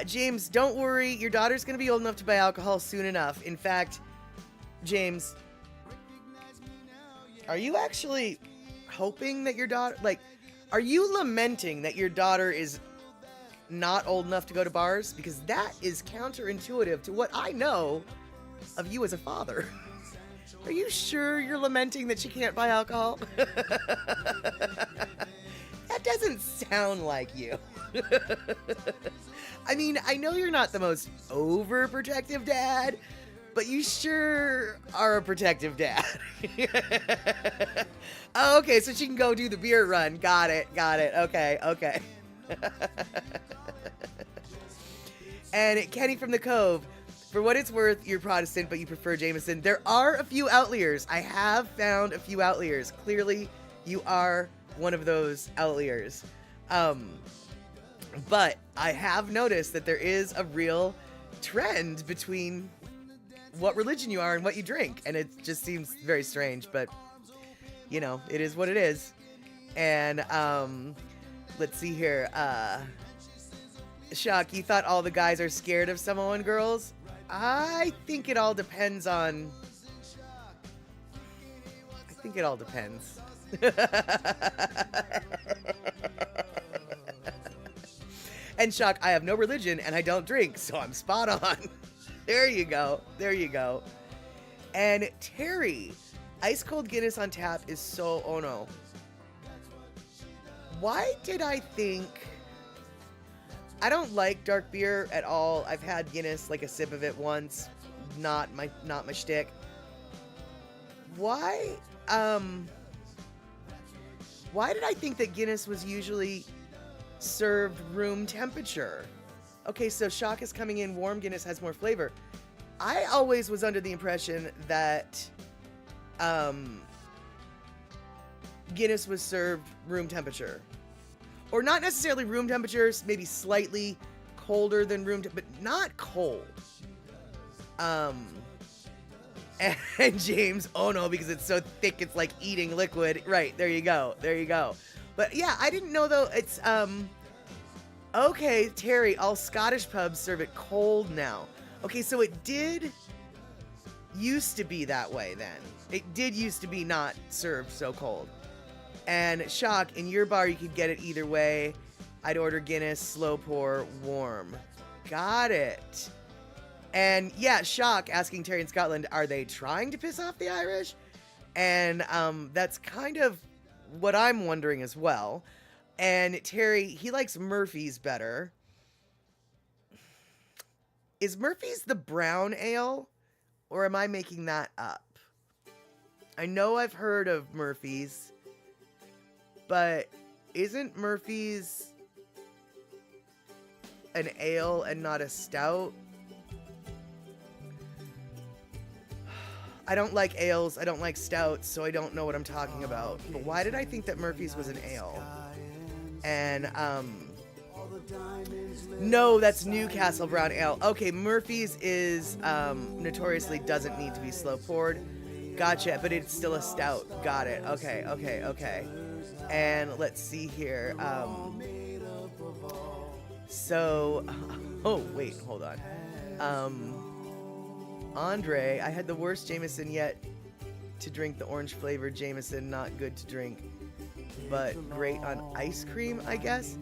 James, don't worry. Your daughter's gonna be old enough to buy alcohol soon enough. In fact, James, are you actually hoping that your daughter, like, are you lamenting that your daughter is not old enough to go to bars? Because that is counterintuitive to what I know of you as a father. Are you sure you're lamenting that she can't buy alcohol? That doesn't sound like you. I mean, I know you're not the most overprotective dad, but you sure are a protective dad. Oh, okay, so she can go do the beer run. Got it. Okay. And Kenny from the Cove, for what it's worth, you're Protestant, but you prefer Jameson. There are a few outliers. I have found a few outliers. Clearly, you are one of those outliers. But I have noticed that there is a real trend between what religion you are and what you drink. And it just seems very strange, but, you know, it is what it is. And, let's see here. Shock, you thought all the guys are scared of Samoan girls? I think it all depends on... And Shock, I have no religion and I don't drink, so I'm spot on. There you go. And Terry, ice cold Guinness on tap is so ono. Why did I think... I don't like dark beer at all. I've had Guinness, like a sip of it once. Not my shtick. Why did I think that Guinness was usually served room temperature? Okay, so Shock is coming in warm. Guinness has more flavor. I always was under the impression that Guinness was served room temperature. Or not necessarily room temperature, maybe slightly colder than but not cold. And James, oh no, because it's so thick, it's like eating liquid. Right, there you go. But yeah, I didn't know though, it's, okay, Terry, all Scottish pubs serve it cold now. Okay, so it did used to be that way then. It did used to be not served so cold. And Shock, in your bar, you could get it either way. I'd order Guinness, slow pour, warm. Got it. And yeah, Shock asking Terry in Scotland, are they trying to piss off the Irish? And that's kind of what I'm wondering as well. And Terry, he likes Murphy's better. Is Murphy's the brown ale? Or am I making that up? I know I've heard of Murphy's. But isn't Murphy's an ale and not a stout? I don't like ales, I don't like stouts, so I don't know what I'm talking about. But why did I think that Murphy's was an ale? And, no, that's Newcastle Brown Ale. Okay, Murphy's is, notoriously doesn't need to be slow poured. Gotcha, but it's still a stout. Got it. Okay. And let's see here. Oh, wait, hold on. Andre, I had the worst Jameson yet to drink. The orange flavored Jameson, not good to drink, but great on ice cream, I guess.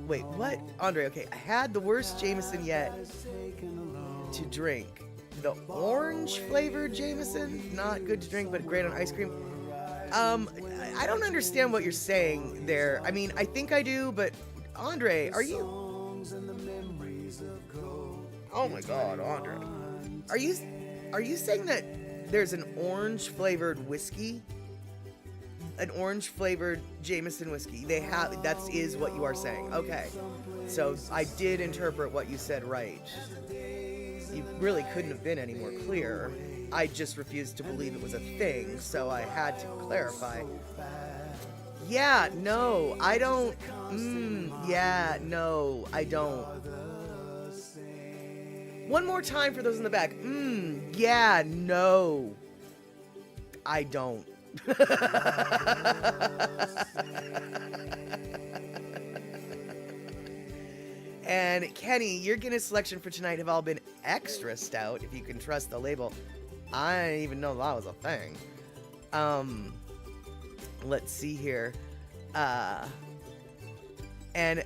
Wait, what? Andre, okay, I had the worst Jameson yet to drink. The orange flavored Jameson, not good to drink, but great on ice cream. I don't understand what you're saying there. I mean, I think I do, but Andre, are you... Oh my God, Andre. Are you saying that there's an orange flavored whiskey? An orange flavored Jameson whiskey. That is what you are saying. Okay. So I did interpret what you said right. You really couldn't have been any more clear. I just refused to believe it was a thing, so I had to clarify. Yeah, no, I don't. Yeah, no, I don't. One more time for those in the back. Yeah, no, I don't. And Kenny, your Guinness selection for tonight have all been extra stout, if you can trust the label. I didn't even know that was a thing. Let's see here. And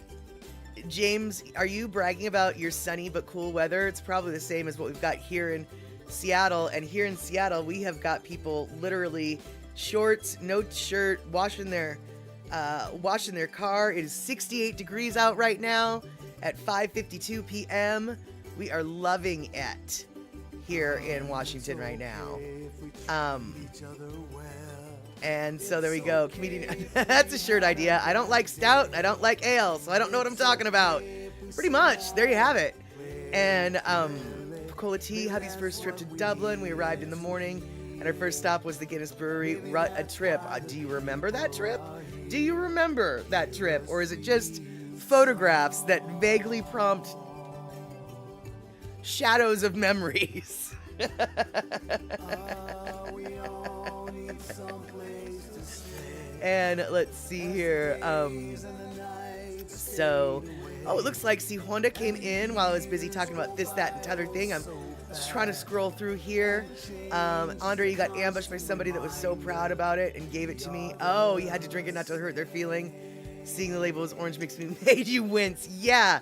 James, are you bragging about your sunny but cool weather? It's probably the same as what we've got here in Seattle. And here in Seattle, we have got people literally shorts, no shirt, washing their car. It is 68 degrees out right now at 5:52 p.m. We are loving it here in Washington right now. And so there we go. Comedian, that's a shirt idea. I don't like stout. I don't like ale, so I don't know what I'm talking about. Pretty much. There you have it. And Pecola Tea, hubby's first trip to Dublin. We arrived in the morning, and our first stop was the Guinness Brewery. A trip. Do you remember that trip? Do you remember that trip? Or is it just photographs that vaguely prompt shadows of memories? And let's see here. It looks like Honda came in while I was busy talking about this, that, and t'other thing. I'm just trying to scroll through here. Andre, you got ambushed by somebody that was so proud about it and gave it to me. Oh, you had to drink it not to hurt their feeling. Seeing the label as orange makes me made you wince. Yeah.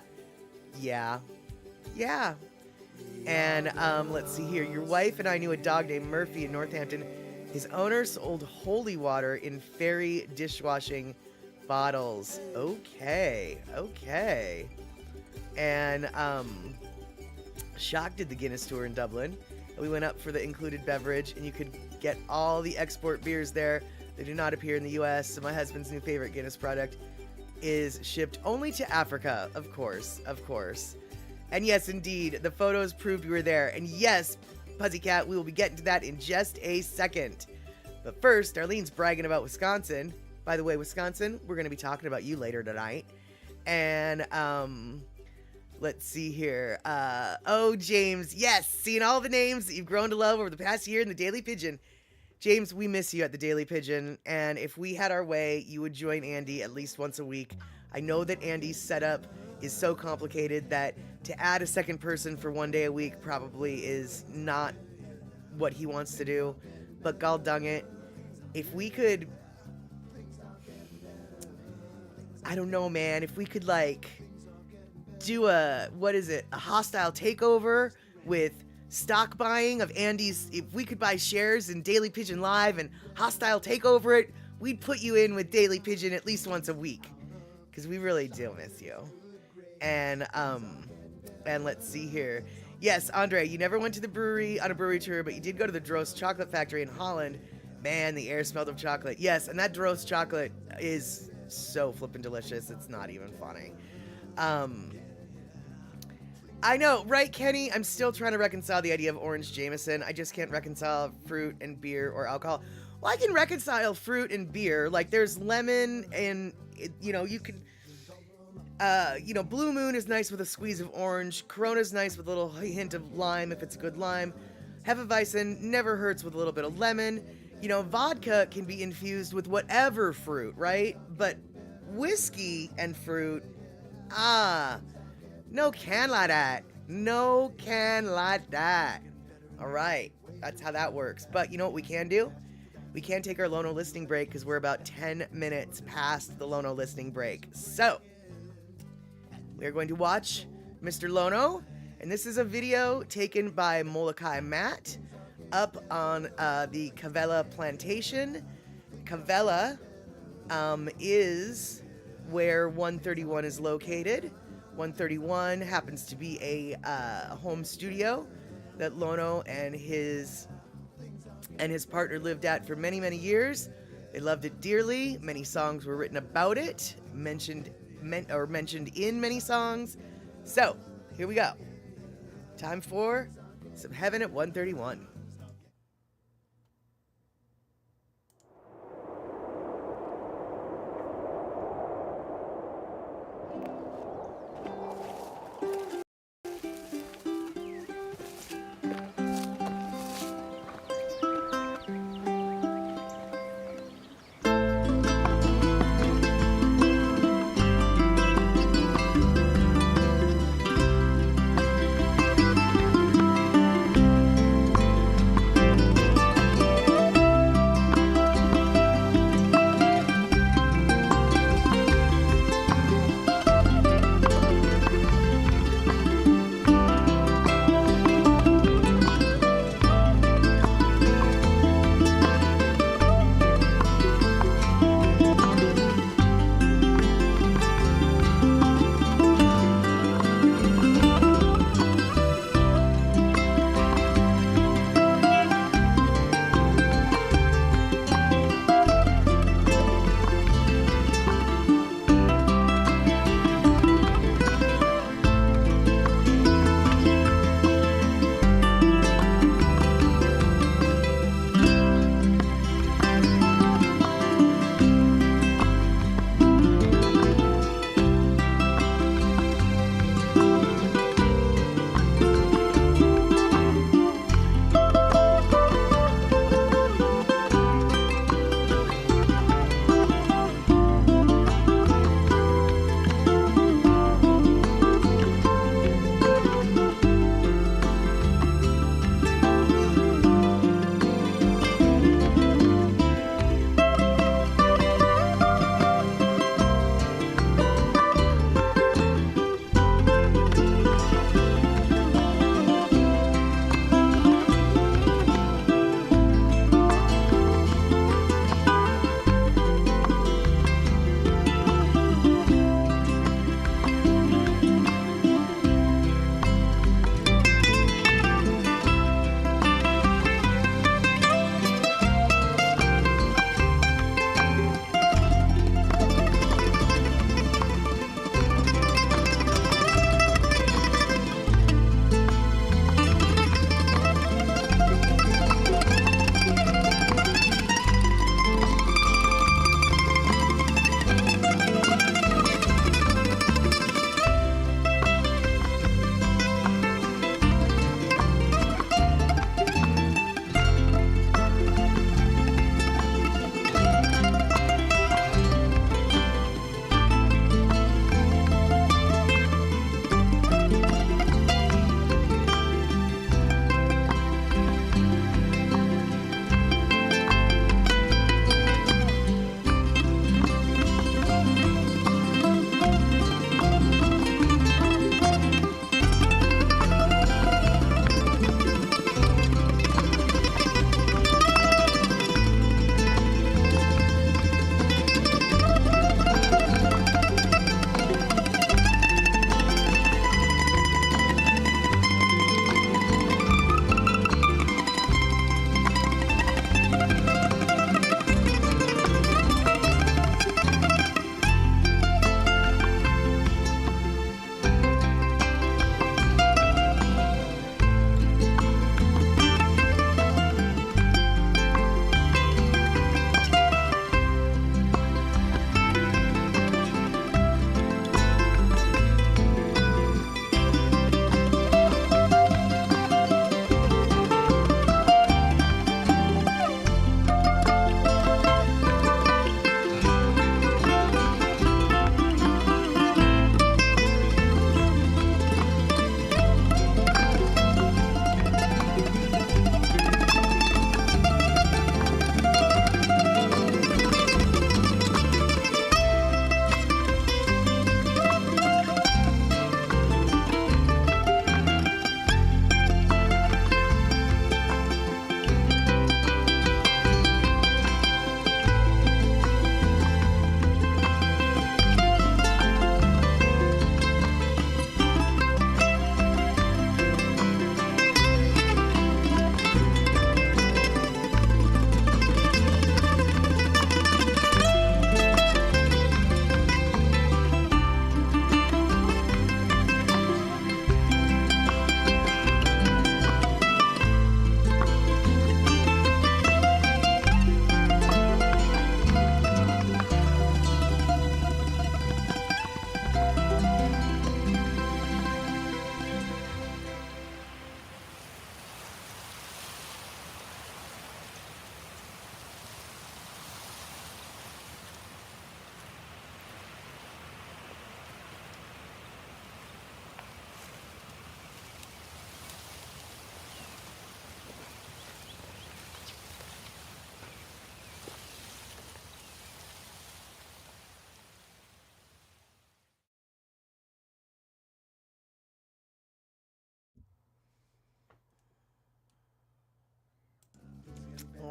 And let's see here. Your wife and I knew a dog named Murphy in Northampton. His owner sold holy water in fairy dishwashing bottles. Okay. And Shock did the Guinness tour in Dublin. We went up for the included beverage, and you could get all the export beers there. They do not appear in the U.S., so my husband's new favorite Guinness product is shipped only to Africa, of course. And yes, indeed, the photos proved we were there. And yes, Pussycat, we will be getting to that in just a second. But first, Darlene's bragging about Wisconsin. By the way, Wisconsin, we're going to be talking about you later tonight. And, let's see here. James, yes, seeing all the names that you've grown to love over the past year in the Daily Pigeon. James, we miss you at the Daily Pigeon, and if we had our way, you would join Andy at least once a week. I know that Andy's setup is so complicated that to add a second person for one day a week probably is not what he wants to do, but gall dang it, if we could, I don't know, man, if we could, do a hostile takeover with stock buying of Andy's, if we could buy shares in Daily Pigeon Live and hostile takeover it, we'd put you in with Daily Pigeon at least once a week, because we really do miss you. And let's see here. Yes, Andre, you never went to the brewery on a brewery tour, but you did go to the Drost Chocolate Factory in Holland. Man, the air smelled of chocolate. Yes, and that Drost chocolate is so flippin' delicious. It's not even funny. I know, right, Kenny? I'm still trying to reconcile the idea of orange Jameson. I just can't reconcile fruit and beer or alcohol. Well, I can reconcile fruit and beer. Like, there's lemon and, you can... Blue Moon is nice with a squeeze of orange. Corona's nice with a little hint of lime if it's a good lime. Hefeweizen never hurts with a little bit of lemon. Vodka can be infused with whatever fruit, right? But whiskey and fruit, no can like that. No can like that. All right, that's how that works. But you know what we can do? We can take our Lono listening break because we're about 10 minutes past the Lono listening break. So, we are going to watch Mr. Lono, and this is a video taken by Molokai Matt up on the Cavella Plantation. Cavella is where 131 is located. 131 happens to be a home studio that Lono and his partner lived at for many, many years. They loved it dearly. Many songs were written about it, mentioned in many songs. So, here we go. Time for Some Heaven at 131.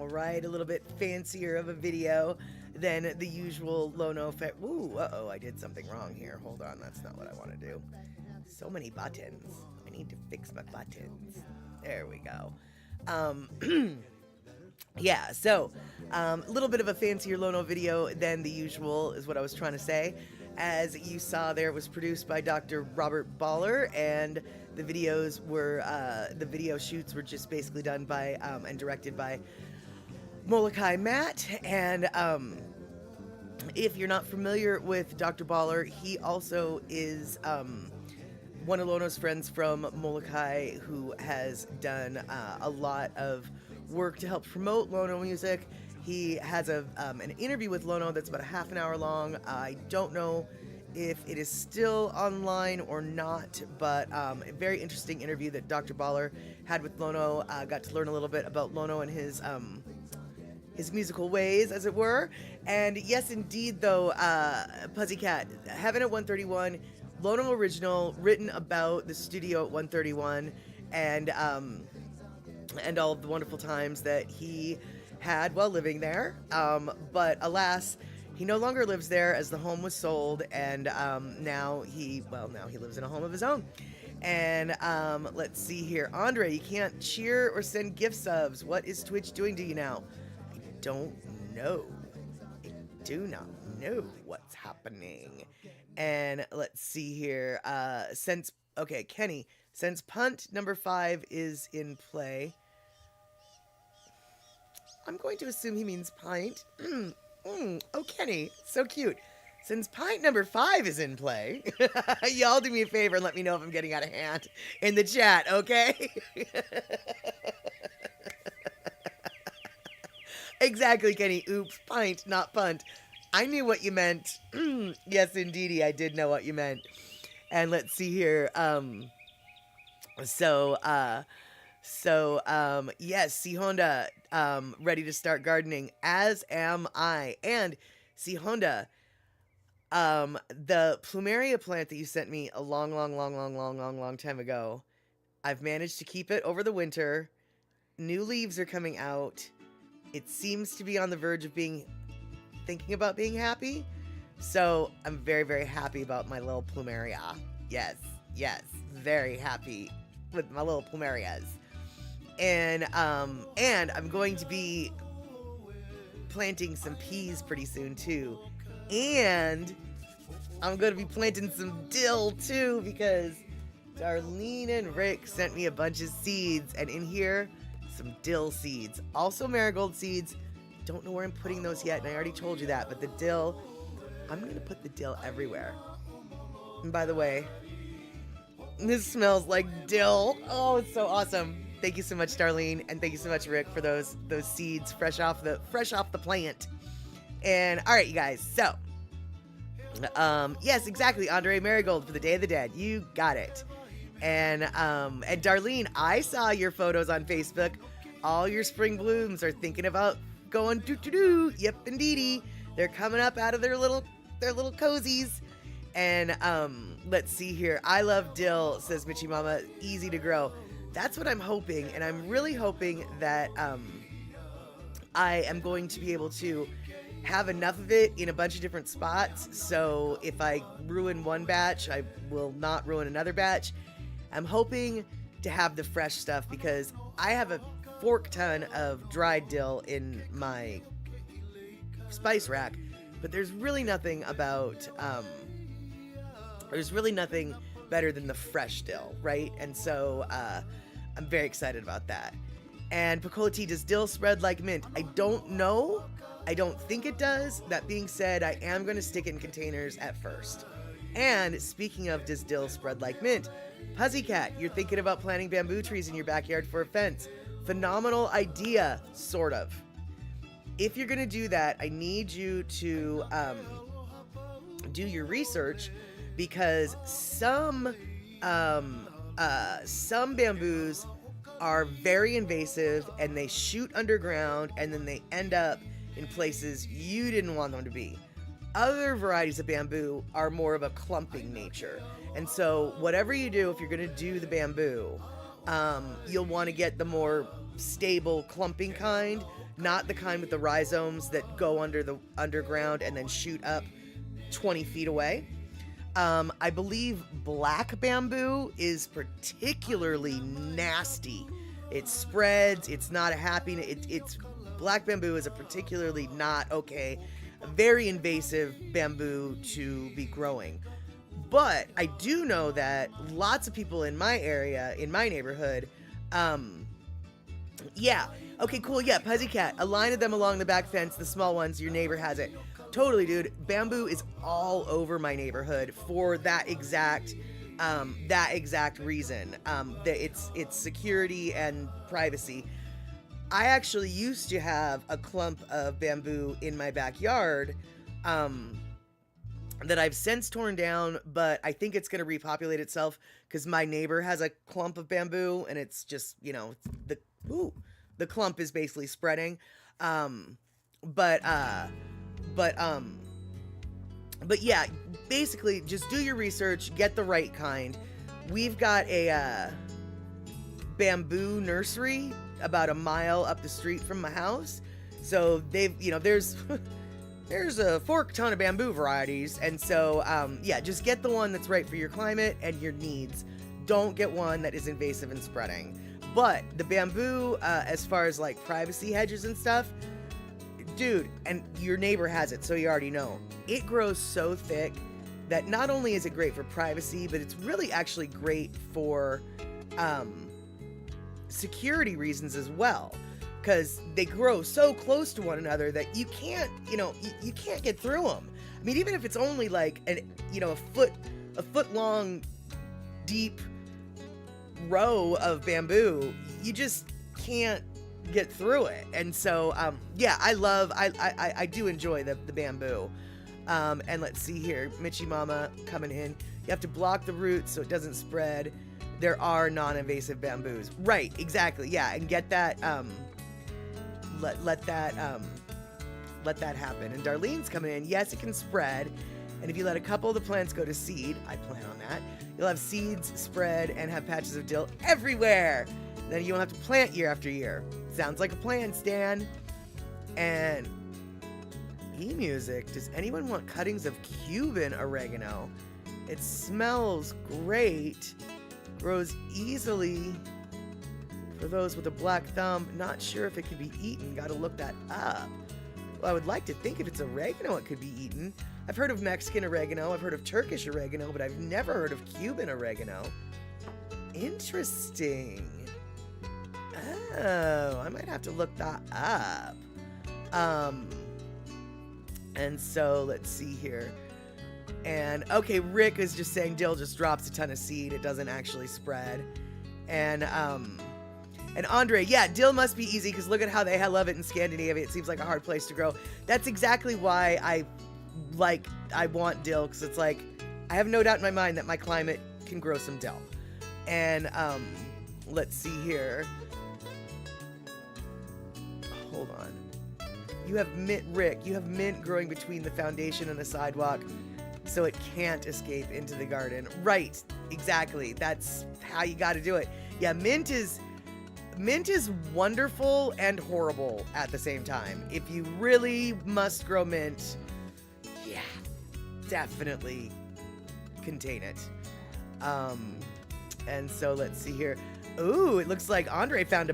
All right, a little bit fancier of a video than the usual Lono. Ooh, uh-oh, I did something wrong here. Hold on, that's not what I want to do. So many buttons. I need to fix my buttons. There we go. Yeah, so a little bit of a fancier Lono video than the usual is what I was trying to say. As you saw there, it was produced by Dr. Robert Baller, and the videos were, the video shoots were just basically done by, and directed by Molokai Matt. And if you're not familiar with Dr. Baller, he also is one of Lono's friends from Molokai who has done a lot of work to help promote Lono music. He has an interview with Lono that's about a half an hour long. I don't know if it is still online or not, but a very interesting interview that Dr. Baller had with Lono. Got to learn a little bit about Lono and his musical ways, as it were. And yes, indeed, though, Pussycat, Heaven at 131, Lono original, written about the studio at 131, and all of the wonderful times that he had while living there. But alas, he no longer lives there as the home was sold, and now he lives in a home of his own. And let's see here. Andre, you can't cheer or send gift subs. What is Twitch doing to you now? I don't know. I do not know what's happening. And let's see here. Kenny, since punt number 5 is in play, I'm going to assume he means pint. Oh, Kenny, so cute. Since pint number 5 is in play, y'all do me a favor and let me know if I'm getting out of hand in the chat, okay? Exactly, Kenny. Oops, pint, not punt. I knew what you meant. Yes, indeedy, I did know what you meant. And let's see here. Yes, C Honda, ready to start gardening, as am I. And C Honda, the plumeria plant that you sent me a long time ago, I've managed to keep it over the winter. New leaves are coming out. It seems to be on the verge of thinking about being happy. So I'm very, very happy about my little plumeria. Yes, very happy with my little plumerias. And I'm going to be planting some peas pretty soon too. And I'm going to be planting some dill too, because Darlene and Rick sent me a bunch of seeds, and in here, some dill seeds. Also marigold seeds. Don't know where I'm putting those yet, and I already told you that, but the dill, I'm going to put the dill everywhere. And by the way, this smells like dill. Oh, it's so awesome. Thank you so much, Darlene, and thank you so much, Rick, for those seeds fresh off the plant. And all right, you guys. So, yes, exactly, Andre, marigold for the Day of the Dead. You got it. And Darlene, I saw your photos on Facebook. All your spring blooms are thinking about going doo-doo-doo. Yep, indeedy. They're coming up out of their little cozies. And let's see here. I love dill, says Mitchie Mama. Easy to grow. That's what I'm hoping, and I'm really hoping that I am going to be able to have enough of it in a bunch of different spots, so if I ruin one batch, I will not ruin another batch. I'm hoping to have the fresh stuff, because I have a fork ton of dried dill in my spice rack, but there's really nothing better than the fresh dill, right? And so I'm very excited about that. And Picola T, does dill spread like mint? I don't know. I don't think it does. That being said, I am going to stick it in containers at first. And speaking of does dill spread like mint, Pussycat, you're thinking about planting bamboo trees in your backyard for a fence. Phenomenal idea, sort of. If you're going to do that, I need you to do your research, because some bamboos are very invasive and they shoot underground and then they end up in places you didn't want them to be. Other varieties of bamboo are more of a clumping nature. And so whatever you do, if you're going to do the bamboo, you'll want to get the more stable clumping kind. not the kind with the rhizomes that go under the underground and then shoot up 20 feet away. I believe black bamboo is particularly nasty. It spreads. It's not a happy. It's black bamboo is a particularly not okay, a very invasive bamboo to be growing. But I do know that lots of people in my area, in my neighborhood, yeah. Okay, cool. Yeah, Puzzy Cat. A line of them along the back fence, the small ones, your neighbor has it. Totally, dude. Bamboo is all over my neighborhood for that exact reason. That it's security and privacy. I actually used to have a clump of bamboo in my backyard, that I've since torn down, but I think it's going to repopulate itself because my neighbor has a clump of bamboo and it's just, the clump is basically spreading. But yeah, basically just do your research, get the right kind. We've got a bamboo nursery about a mile up the street from my house. So they've, there's a fork ton of bamboo varieties. And so, yeah, just get the one that's right for your climate and your needs. Don't get one that is invasive and spreading. But the bamboo, as far as like privacy hedges and stuff, dude, and your neighbor has it, so you already know. It grows so thick that not only is it great for privacy, but it's really actually great for security reasons as well. Because they grow so close to one another that you can't, you can't get through them. I mean, even if it's only like a foot long, deep row of bamboo, you just can't get through it. And so, yeah, I do enjoy the bamboo. And let's see here, Mitchie Mama coming in. You have to block the roots so it doesn't spread. There are non-invasive bamboos. Right, exactly, yeah, and get that, let that happen. And Darlene's coming in. Yes, it can spread. And if you let a couple of the plants go to seed, I plan on that, you'll have seeds spread and have patches of dill everywhere. Then you don't have to plant year after year. Sounds like a plan, Stan. And E-Music, does anyone want cuttings of Cuban oregano? It smells great, grows easily. For those with a black thumb, not sure if it can be eaten. Gotta look that up. Well, I would like to think if it's oregano, it could be eaten. I've heard of Mexican oregano, I've heard of Turkish oregano, but I've never heard of Cuban oregano. Interesting. Oh, I might have to look that up. And so let's see here. And okay, Rick is just saying dill just drops a ton of seed. It doesn't actually spread. And Andre, yeah, dill must be easy because look at how they love it in Scandinavia. It seems like a hard place to grow. That's exactly why I want dill, because it's like, I have no doubt in my mind that my climate can grow some dill. And let's see here. Hold on. You have mint, Rick. You have mint growing between the foundation and the sidewalk, so it can't escape into the garden. Right, exactly. That's how you got to do it. Yeah, mint is wonderful and horrible at the same time. If you really must grow mint, yeah, definitely contain it. And so let's see here. Ooh, it looks like Andre found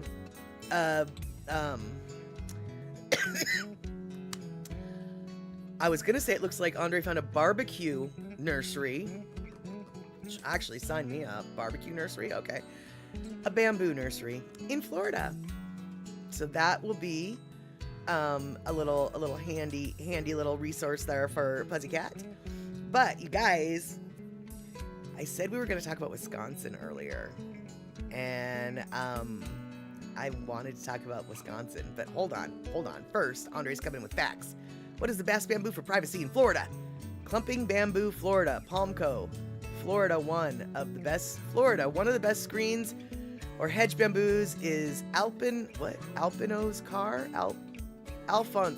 I was gonna say it looks like Andre found a barbecue nursery. Actually, sign me up. Barbecue nursery, okay. A bamboo nursery in Florida. So that will be a little handy little resource there for Puzzy Cat. But you guys, I said we were going to talk about Wisconsin earlier, and I wanted to talk about Wisconsin, but hold on. First, Andre's coming in with facts. What is the best bamboo for privacy in Florida? Clumping Bamboo, Florida, Palmco, Florida. One of the best screens or hedge bamboos is Alphonse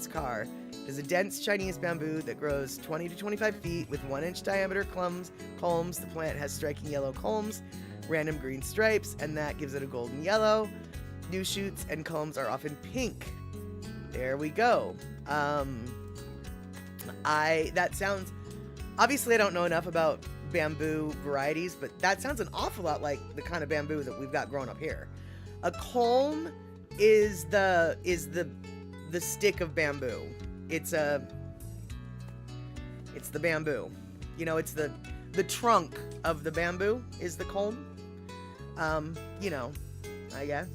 Carr. It is a dense Chinese bamboo that grows 20 to 25 feet with 1-inch diameter culms. The plant has striking yellow culms, random green stripes, and that gives it a golden yellow. New shoots and culms are often pink. There we go. That sounds, obviously I don't know enough about bamboo varieties, but that sounds an awful lot like the kind of bamboo that we've got growing up here. A culm is the stick of bamboo. It's the bamboo. You know, it's the trunk of the bamboo is the culm. You know, I guess.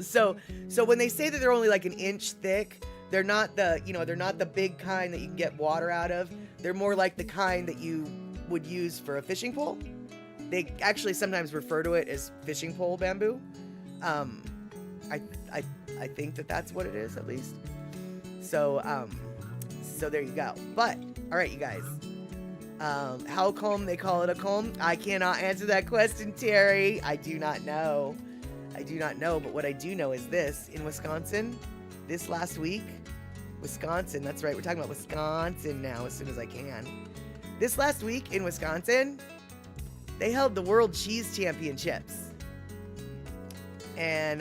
So when they say that they're only like an inch thick, they're not the big kind that you can get water out of. They're more like the kind that you would use for a fishing pole. They actually sometimes refer to it as fishing pole bamboo. I think that that's what it is, at least. So there you go. But all right, you guys. How come they call it a culm? I cannot answer that question, Terry. I do not know. But what I do know is this: in Wisconsin, this last week, Wisconsin. That's right. We're talking about Wisconsin now. As soon as I can. This last week in Wisconsin, they held the World Cheese Championships. And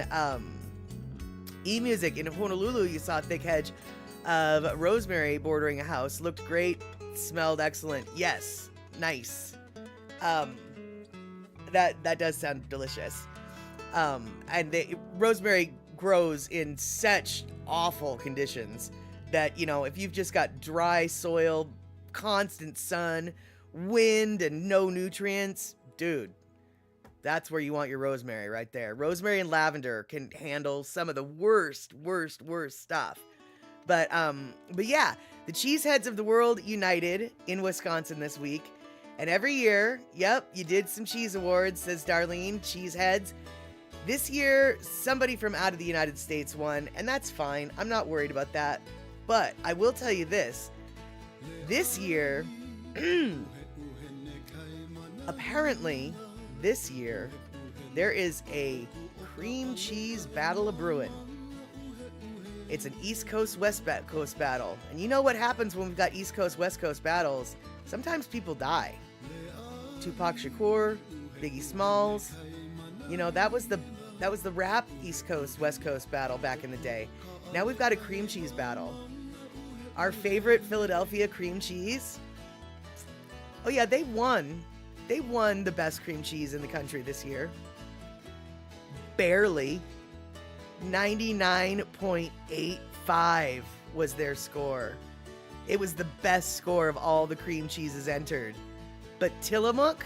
eMusic in Honolulu, you saw a thick hedge of rosemary bordering a house. Looked great, smelled excellent. Yes, nice. That does sound delicious. And rosemary grows in such awful conditions that, you know, if you've just got dry soil, constant sun, wind, and no nutrients, dude, that's where you want your rosemary right there. Rosemary and lavender can handle some of the worst stuff. But yeah, the cheeseheads of the world united in Wisconsin this week. And every year, yep, you did some cheese awards, says Darlene, cheeseheads. This year, somebody from out of the United States won, and that's fine. I'm not worried about that. But I will tell you this. This year, apparently, this year, there is a cream cheese battle a-brewing. It's an East Coast, West Coast battle. And you know what happens when we've got East Coast, West Coast battles? Sometimes people die. Tupac Shakur, Biggie Smalls. You know, that was the rap East Coast, West Coast battle back in the day. Now we've got a cream cheese battle. Our favorite Philadelphia cream cheese. Oh yeah, they won. They won the best cream cheese in the country this year. Barely. 99.85 was their score. It was the best score of all the cream cheeses entered. But Tillamook,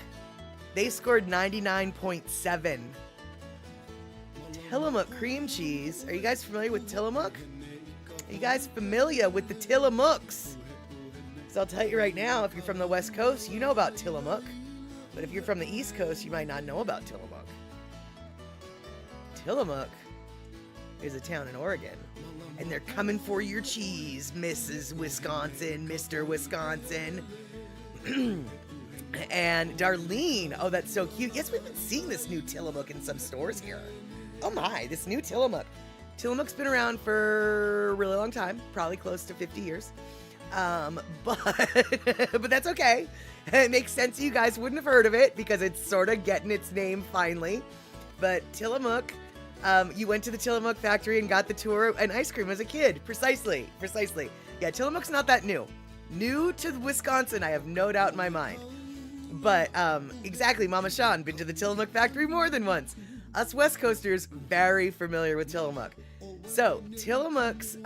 they scored 99.7. Tillamook cream cheese. Are you guys familiar with Tillamook? Are you guys familiar with the Tillamooks? So I'll tell you right now, if you're from the West Coast, you know about Tillamook. But if you're from the East Coast, you might not know about Tillamook. Tillamook is a town in Oregon. And they're coming for your cheese, Mrs. Wisconsin, Mr. Wisconsin. And Darlene, oh, that's so cute. Yes, we've been seeing this new Tillamook in some stores here. Oh my, this new Tillamook. Tillamook's been around for a really long time, probably close to 50 years. But that's okay. It makes sense you guys wouldn't have heard of it because it's sort of getting its name finally. But Tillamook, you went to the Tillamook factory and got the tour and ice cream as a kid. Precisely. Yeah, Tillamook's not that new. New to Wisconsin, I have no doubt in my mind. But exactly, Mama Sean, been to the Tillamook factory more than once. Us West Coasters, very familiar with Tillamook. So, Tillamook's,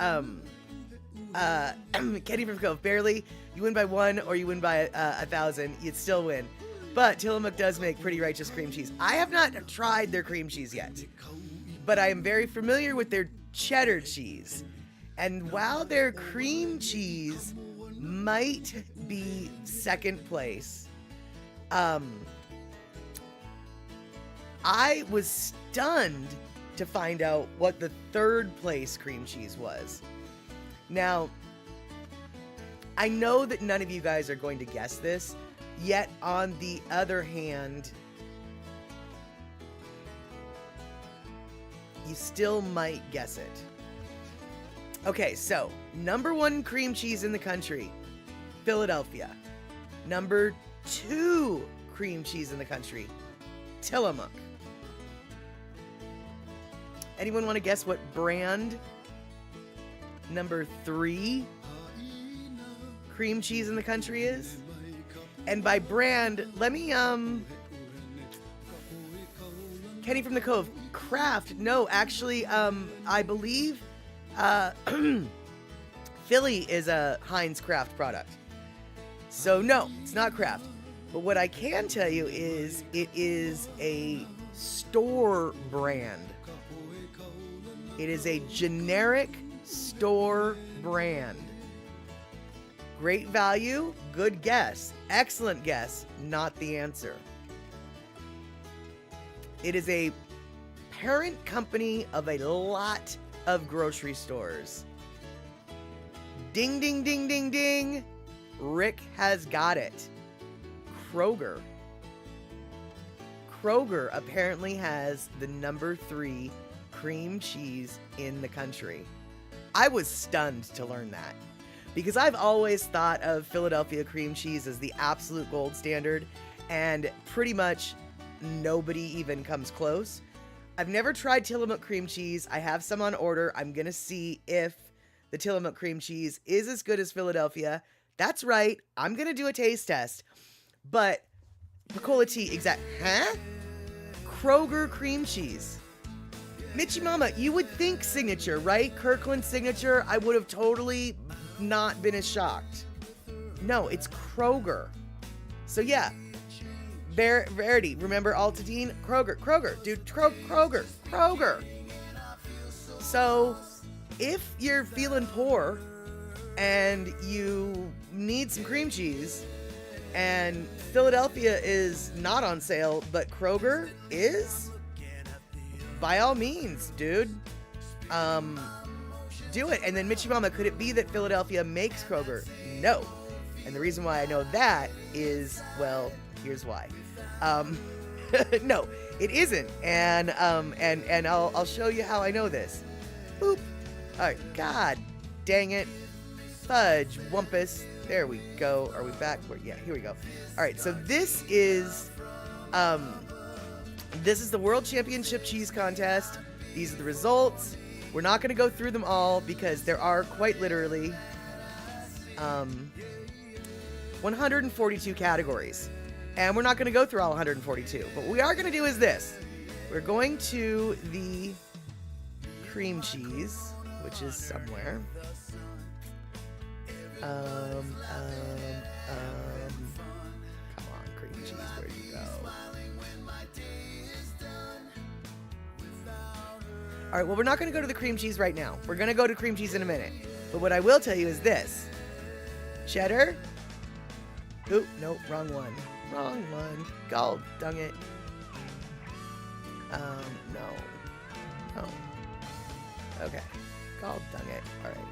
Kenny from Cove, barely, you win by 1 or you win by 1,000, you'd still win. But Tillamook does make pretty righteous cream cheese. I have not tried their cream cheese yet, but I am very familiar with their cheddar cheese. And while their cream cheese might be second place, I was stunned to find out what the third place cream cheese was. Now, I know that none of you guys are going to guess this, yet on the other hand, you still might guess it. Okay, so number 1 cream cheese in the country, Philadelphia. Number 2 cream cheese in the country, Tillamook. Anyone want to guess what brand number 3 cream cheese in the country is? And by brand, let me, Kenny from the Cove, Kraft. No, actually, I believe, Philly is a Heinz Kraft product. So no, it's not Kraft. But what I can tell you is it is a store brand. It is a generic store brand. Great value, good guess. Excellent guess, not the answer. It is a parent company of a lot of grocery stores. Ding, ding, ding, ding, ding. Rick has got it. Kroger. Kroger apparently has the number 3 cream cheese in the country. I was stunned to learn that because I've always thought of Philadelphia cream cheese as the absolute gold standard, and pretty much nobody even comes close. I've never tried Tillamook cream cheese. I have some on order. I'm going to see if the Tillamook cream cheese is as good as Philadelphia. That's right. I'm going to do a taste test. But Picola Tea, Kroger cream cheese. Mitchie Mama, you would think signature, right? Kirkland signature. I would have totally not been as shocked. No, it's Kroger. So yeah. Verity, remember Altadine? Kroger, dude, Kroger. So, if you're feeling poor and you need some cream cheese and Philadelphia is not on sale, but Kroger is, by all means, dude, do it. And then Mitchie Mama, could it be that Philadelphia makes Kroger? No. And the reason why I know that is, well, here's why. No, it isn't. And I'll show you how I know this. Boop. All right. God dang it. Fudge wumpus. There we go. Are we back? Yeah, here we go. All right. So this is the World Championship Cheese Contest. These are the results. We're not going to go through them all because there are quite literally 142 categories. And we're not going to go through all 142. But what we are going to do is this. We're going to the cream cheese, which is somewhere. Come on, cream cheese, where'd you go? All right, well, we're not going to go to the cream cheese right now. We're going to go to cream cheese in a minute. But what I will tell you is this. Cheddar. Oop, nope, wrong one. Wrong one. God dang it. No. Okay. God dang it. All right.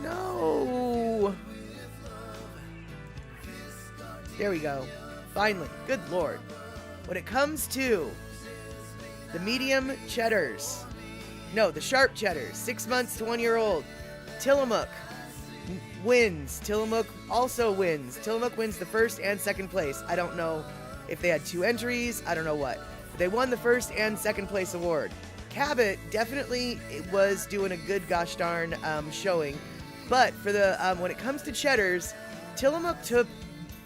No. There we go. Finally. Good Lord. When it comes to the medium cheddars, no, the sharp cheddars, 6 months to 1 year old, Tillamook wins. Tillamook also wins. Tillamook wins the first and second place. I don't know if they had 2 entries. I don't know what. But they won the first and second place award. Cabot definitely was doing a good gosh darn showing. But for the when it comes to cheddars, Tillamook took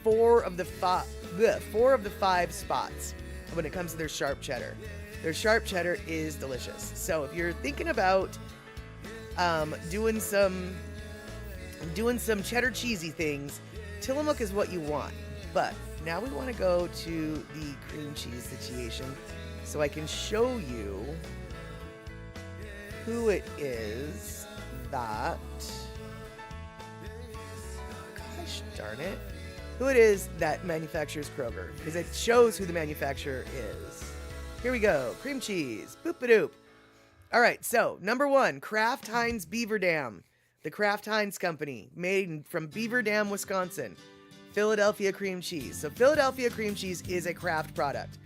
4 of the 5 spots when it comes to their sharp cheddar. Their sharp cheddar is delicious. So if you're thinking about doing some cheddar cheesy things, Tillamook is what you want. But now we want to go to the cream cheese situation so I can show you who it is that, gosh darn it, who it is that manufactures Kroger, because it shows who the manufacturer is. Here we go. Cream cheese. Boop-a-doop. All right, so number 1, Kraft Heinz Beaver Dam. The Kraft Heinz Company, made from Beaver Dam, Wisconsin. Philadelphia cream cheese. So Philadelphia cream cheese is a Kraft product.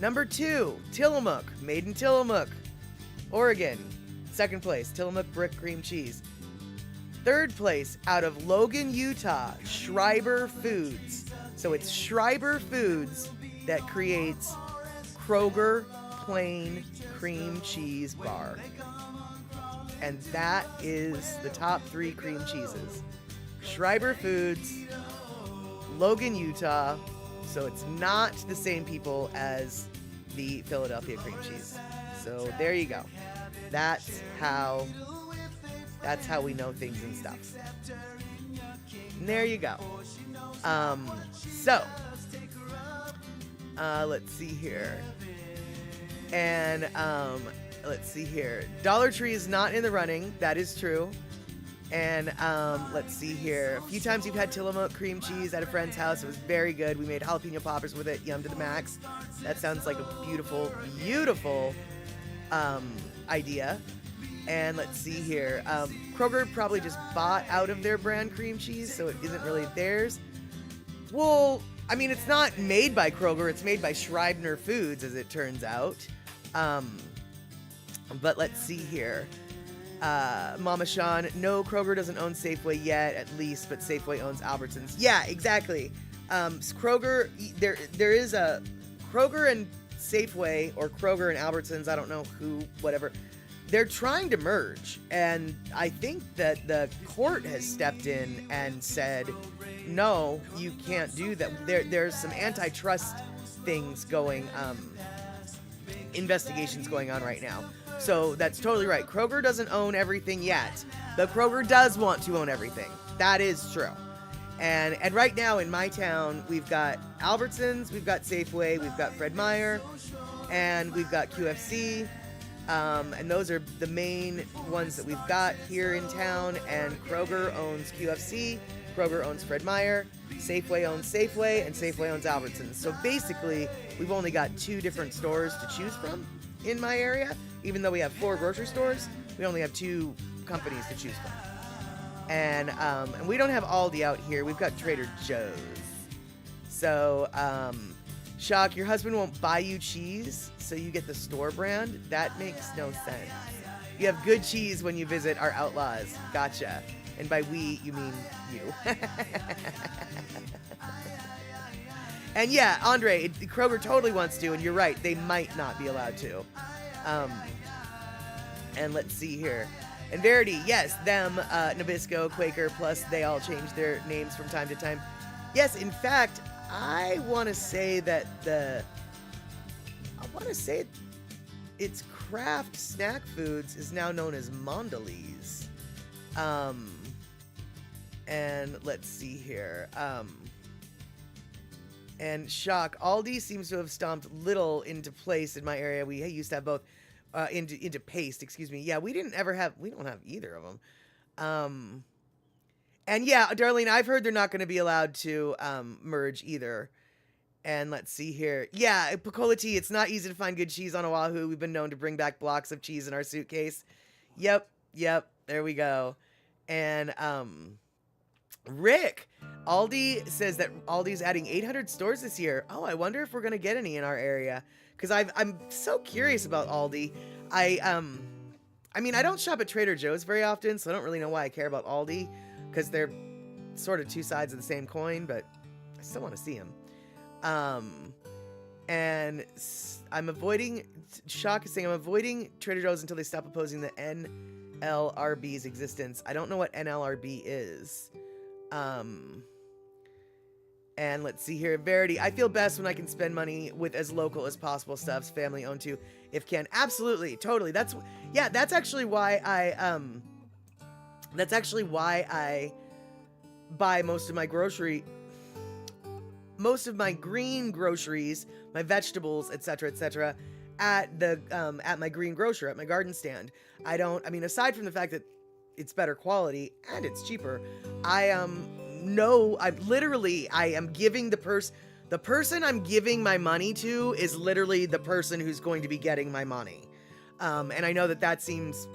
Number 2, Tillamook, made in Tillamook, Oregon. Second place, Tillamook brick cream cheese. Third place, out of Logan, Utah, Schreiber Foods. So it's Schreiber Foods that creates Kroger plain cream cheese bar. And that is the top 3 cream cheeses. Schreiber Foods, Logan, Utah. So it's not the same people as the Philadelphia cream cheese. So there you go. That's how we know things and stuff. And there you go. Let's see here. And let's see here. Dollar Tree is not in the running. That is true. And let's see here. A few times you've had Tillamook cream cheese at a friend's house. It was very good. We made jalapeno poppers with it. Yum to the max. That sounds like a beautiful, beautiful idea. And let's see here. Kroger probably just bought out of their brand cream cheese, so it isn't really theirs. Well, I mean, it's not made by Kroger. It's made by Schreiber Foods, as it turns out. But let's see here. Mama Sean, no, Kroger doesn't own Safeway yet, at least, but Safeway owns Albertsons. Yeah, exactly. Kroger, there is a Kroger and Safeway, or Kroger and Albertsons, I don't know who, whatever. They're trying to merge, and I think that the court has stepped in and said, no, you can't do that. There's some antitrust things going, investigations going on right now. So that's totally right. Kroger doesn't own everything yet, but Kroger does want to own everything. That is true. And right now in my town, we've got Albertsons, we've got Safeway, we've got Fred Meyer, and we've got QFC. And those are the main ones that we've got here in town. And Kroger owns QFC, Kroger owns Fred Meyer, Safeway owns Safeway, and Safeway owns Albertsons. So basically, we've only got 2 different stores to choose from in my area. Even though we have 4 grocery stores, we only have 2 companies to choose from. And we don't have Aldi out here. We've got Trader Joe's. So, Shock, your husband won't buy you cheese, so you get the store brand? That makes no sense. You have good cheese when you visit our Outlaws. Gotcha. And by we, you mean you. And yeah, Andre, Kroger totally wants to, and you're right, they might not be allowed to. And let's see here. And Verity, yes, them, Nabisco, Quaker, plus they all change their names from time to time. Yes, in fact, I want to say that it's Kraft Snack Foods is now known as Mondelez. And let's see here. And Shock, Aldi seems to have stomped Little into place in my area. We used to have both, into Paste, excuse me. Yeah, we don't have either of them. And yeah, Darlene, I've heard they're not going to be allowed to merge either. And let's see here. Yeah, Picola Tea, it's not easy to find good cheese on Oahu. We've been known to bring back blocks of cheese in our suitcase. Yep, there we go. And Rick, Aldi says that Aldi's adding 800 stores this year. Oh, I wonder if we're going to get any in our area. Because I'm so curious about Aldi. I mean, I don't shop at Trader Joe's very often, so I don't really know why I care about Aldi. Because they're sort of 2 sides of the same coin, but I still want to see them. And I'm avoiding, Shock is saying, I'm avoiding Trader Joe's until they stop opposing the NLRB's existence. I don't know what NLRB is. And let's see here, Verity, I feel best when I can spend money with as local as possible stuffs, family owned too, if can. Absolutely, totally. That's actually why I buy most of my green groceries, my vegetables, etc., at my green grocer, at my garden stand. Aside from the fact that it's better quality and it's cheaper, I am giving the person I'm giving my money to is literally the person who's going to be getting my money. And I know that seems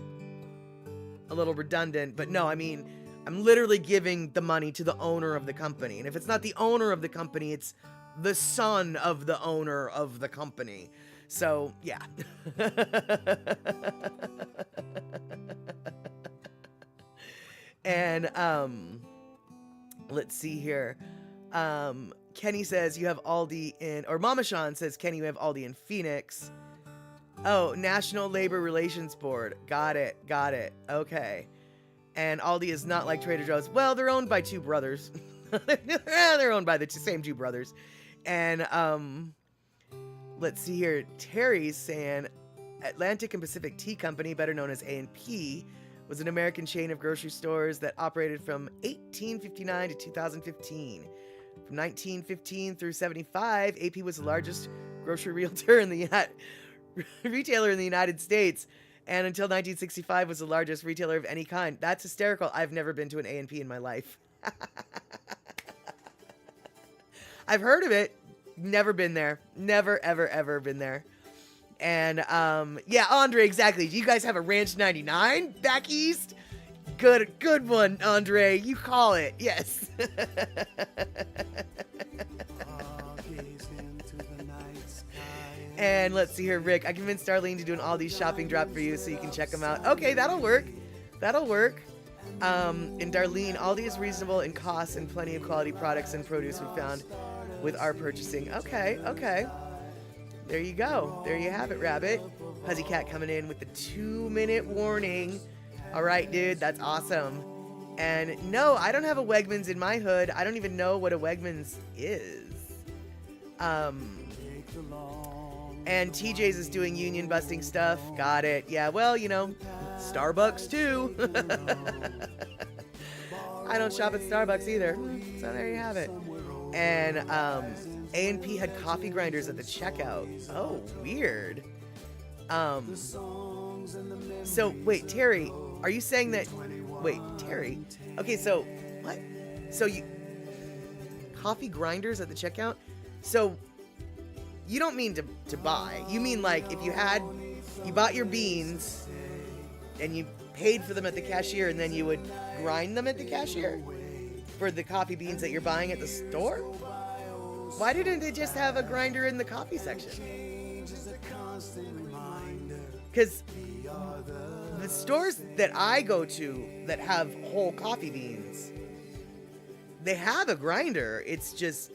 a little redundant, but no, I mean, I'm literally giving the money to the owner of the company. And if it's not the owner of the company, it's the son of the owner of the company. So, yeah. And let's see here. Kenny says you have Aldi in, or Mama Sean says, Kenny, you have Aldi in Phoenix. Oh, National Labor Relations Board. Got it. Got it. Okay. And Aldi is not like Trader Joe's. Well, they're owned by two brothers. They're owned by the same two brothers. And let's see here. Terry's saying Atlantic and Pacific Tea Company, better known as A&P, was an American chain of grocery stores that operated from 1859 to 2015. From 1915 through 75, AP was the largest grocery retailer in the United States, and until 1965 was the largest retailer of any kind. That's hysterical. I've never been to an A&P in my life. I've heard of it, never been there. Never, ever, ever been there. And yeah, Andre, exactly. Do you guys have a Ranch 99 back east? Good one, Andre. You call it. Yes. And let's see here, Rick. I convinced Darlene to do an Aldi shopping drop for you so you can check them out. Okay, that'll work. That'll work. And Darlene, Aldi is reasonable in costs and plenty of quality products and produce we found with our purchasing. Okay, okay. There you go. There you have it, Rabbit. Pussycat coming in with the 2-minute warning. All right, dude, that's awesome. And no, I don't have a Wegmans in my hood. I don't even know what a Wegmans is. And TJ's is doing union busting stuff. Got it. Yeah, well, you know, Starbucks too. I don't shop at Starbucks either. So there you have it. And A&P had coffee grinders at the checkout. Oh, weird. So wait, Terry, are you saying that? Wait, Terry. Okay, so what? So you coffee grinders at the checkout? So you don't mean to buy. You mean like if you bought your beans and you paid for them at the cashier and then you would grind them at the cashier for the coffee beans that you're buying at the store? Why didn't they just have a grinder in the coffee section? Because the stores that I go to that have whole coffee beans, they have a grinder. It's just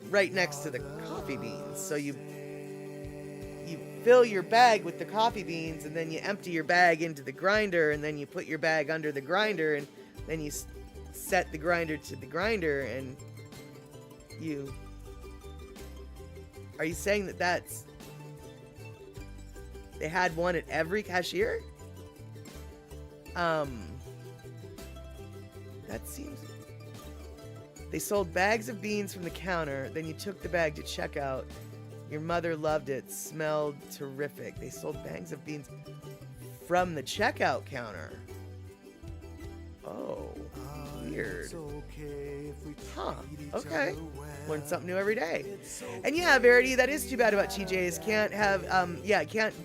right next to the coffee beans. So you fill your bag with the coffee beans and then you empty your bag into the grinder and then you put your bag under the grinder and then you set the grinder to the grinder and you... Are you saying that that's... They had one at every cashier? That seems... They sold bags of beans from the counter, then you took the bag to checkout. Your mother loved it. Smelled terrific. They sold bags of beans from the checkout counter. Oh, weird. Huh, okay. Learn something new every day. And yeah, Verity, that is too bad about TJ's. Can't have,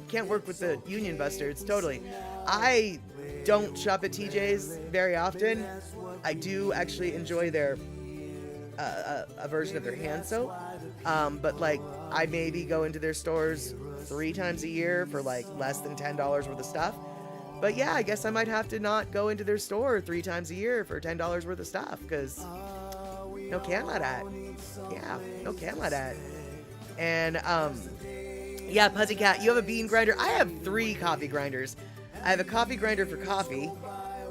can't work with the Union Busters, totally. I don't shop at TJ's very often. I do actually enjoy their, a version of their hand soap. But like, I maybe go into their stores 3 times a year for like less than $10 worth of stuff. But yeah, I guess I might have to not go into their store 3 times a year for $10 worth of stuff, because no can like that. Yeah, no can like that. And yeah, Pussycat, you have a bean grinder. I have 3 coffee grinders. I have a coffee grinder for coffee.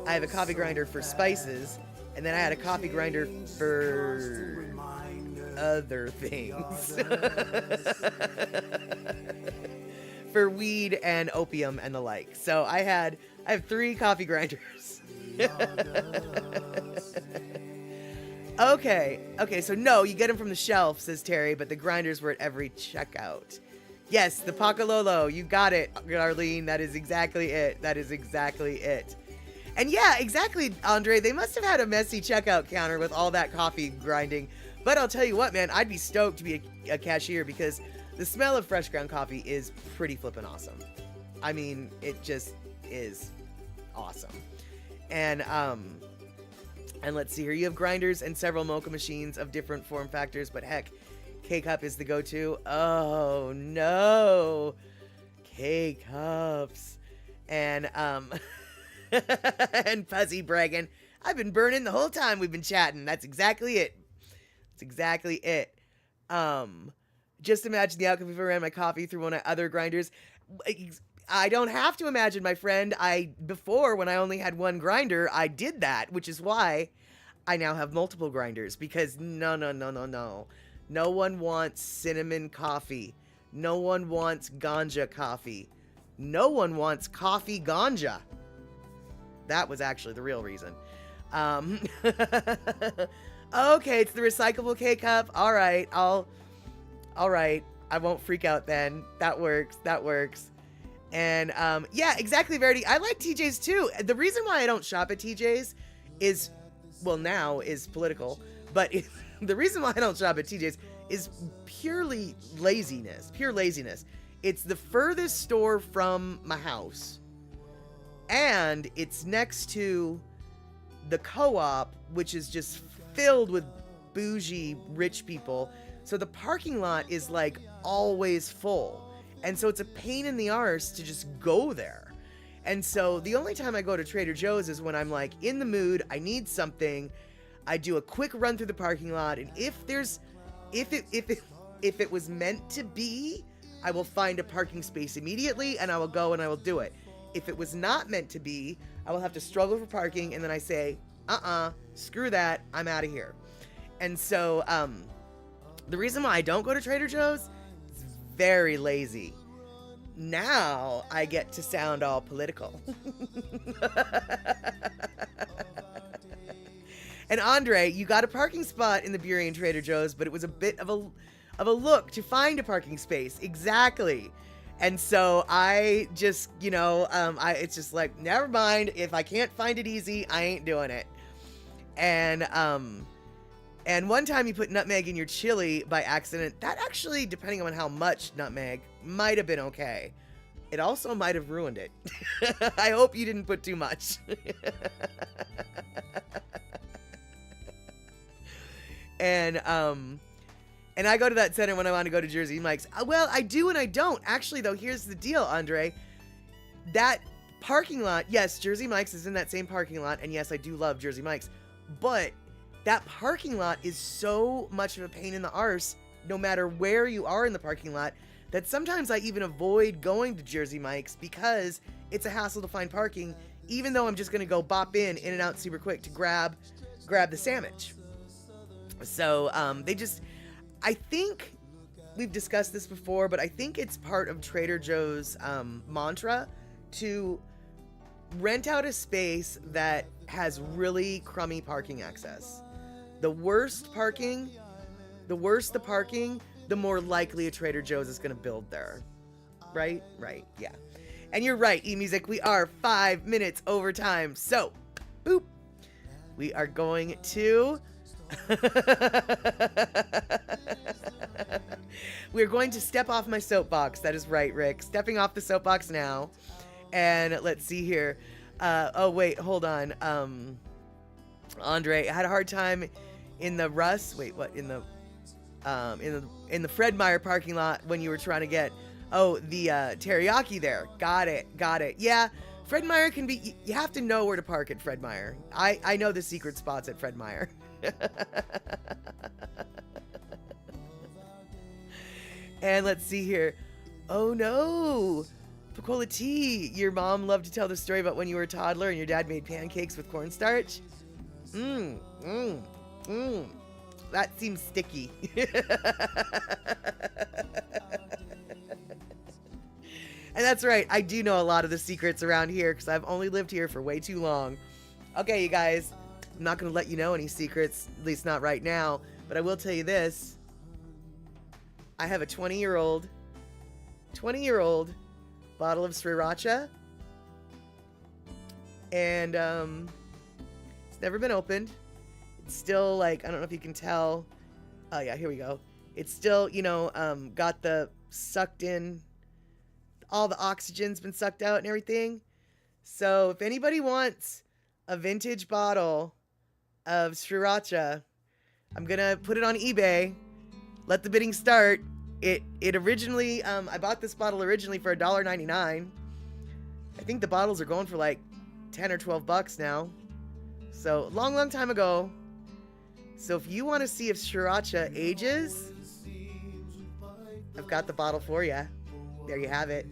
I have a coffee grinder for spices, and then I had a coffee grinder for other things. For weed and opium and the like. So I have 3 coffee grinders. Okay, so no, you get them from the shelf, says Terry, but the grinders were at every checkout. Yes, the Pacalolo, you got it, Arlene. That is exactly it. That is exactly it. And yeah, exactly, Andre. They must have had a messy checkout counter with all that coffee grinding. But I'll tell you what, man, I'd be stoked to be a cashier because the smell of fresh ground coffee is pretty flippin' awesome. I mean, it just is awesome. And let's see here. You have grinders and several mocha machines of different form factors, but heck, K-Cup is the go-to. Oh, no. K-Cups. And, and Fuzzy bragging. I've been burning the whole time we've been chatting. That's exactly it. That's exactly it. Just imagine the outcome if I ran my coffee through one of other grinders. I don't have to imagine, my friend. Before, when I only had one grinder, I did that, which is why I now have multiple grinders, because no. No one wants cinnamon coffee. No one wants ganja coffee. No one wants coffee ganja. That was actually the real reason. Okay, it's the recyclable K-Cup. All right, I won't freak out then. That works. And yeah, exactly, Verity. I like TJ's too. The reason why I don't shop at TJ's is, well, now is political, but the reason why I don't shop at TJ's is purely laziness. Pure laziness. It's the furthest store from my house, and it's next to the co-op, which is just filled with bougie rich people. So the parking lot is like always full. And so it's a pain in the arse to just go there. And so the only time I go to Trader Joe's is when I'm like in the mood, I need something. I do a quick run through the parking lot, and if it was meant to be, I will find a parking space immediately and I will go and I will do it. If it was not meant to be, I will have to struggle for parking, and then I say, screw that, I'm out of here. And so the reason why I don't go to Trader Joe's is very lazy. Now I get to sound all political. And Andre, you got a parking spot in the Burien Trader Joe's, but it was a bit of a look to find a parking space. Exactly. And so I just, it's just like, never mind. If I can't find it easy, I ain't doing it. And one time you put nutmeg in your chili by accident. That actually, depending on how much nutmeg, might have been okay. It also might have ruined it. I hope you didn't put too much. And I go to that center when I want to go to Jersey Mike's. Well, I do and I don't. Actually, though, here's the deal, Andre. That parking lot, yes, Jersey Mike's is in that same parking lot, and yes, I do love Jersey Mike's, but that parking lot is so much of a pain in the arse, no matter where you are in the parking lot, that sometimes I even avoid going to Jersey Mike's because it's a hassle to find parking, even though I'm just going to go bop in and out super quick to grab the sandwich. So, I think we've discussed this before, but I think it's part of Trader Joe's mantra to rent out a space that has really crummy parking access. The worse the parking, the more likely a Trader Joe's is going to build there. Right, yeah. And you're right, eMusic, we are 5 minutes over time. So, boop, we are going to... We're going to step off my soapbox. That is right, Rick. Stepping off the soapbox now. And let's see here. Oh, wait, hold on. Andre, I had a hard time in the Russ. Wait, what? In the Fred Meyer parking lot when you were trying to get, the teriyaki there. Got it. Yeah, Fred Meyer can be, you have to know where to park at Fred Meyer. I know the secret spots at Fred Meyer. And let's see here. Oh no, Picola T, your mom loved to tell the story about when you were a toddler and your dad made pancakes with cornstarch. That seems sticky. And that's right, I do know a lot of the secrets around here because I've only lived here for way too long. Okay, you guys, I'm not going to let you know any secrets, at least not right now, but I will tell you this. I have a 20-year-old bottle of Sriracha, and it's never been opened. It's still, like, I don't know if you can tell. Oh yeah, here we go. It's still, got the sucked in, all the oxygen's been sucked out and everything. So if anybody wants a vintage bottle of Sriracha, I'm gonna put it on eBay. Let the bidding start. It originally, I bought this bottle originally for $1.99. I think the bottles are going for like 10 or 12 bucks now. So, long time ago. So if you want to see if Sriracha ages, I've got the bottle for you. There you have it.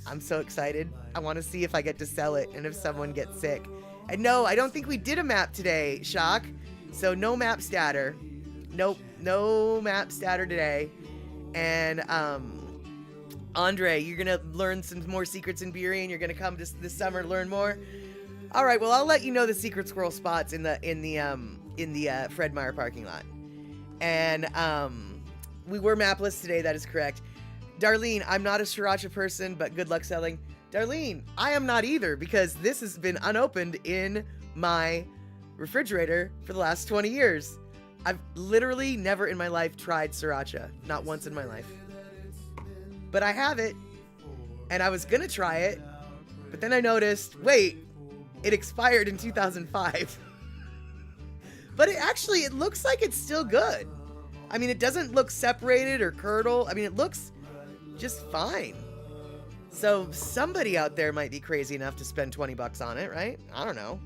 I'm so excited. I want to see if I get to sell it and if someone gets sick. And no, I don't think we did a map today, Shock. So no map statter. Nope, no map statter today. And Andre, you're gonna learn some more secrets in Beery, and you're gonna come this summer to learn more. All right, well I'll let you know the secret squirrel spots in the Fred Meyer parking lot. And we were mapless today. That is correct. Darlene, I'm not a Sriracha person, but good luck selling. Darlene, I am not either, because this has been unopened in my refrigerator for the last 20 years. I've literally never in my life tried Sriracha. Not once in my life. But I have it, and I was gonna try it, but then I noticed, wait, it expired in 2005. But it looks like it's still good. I mean, it doesn't look separated or curdle. I mean, it looks just fine. So somebody out there might be crazy enough to spend 20 bucks on it, right? I don't know.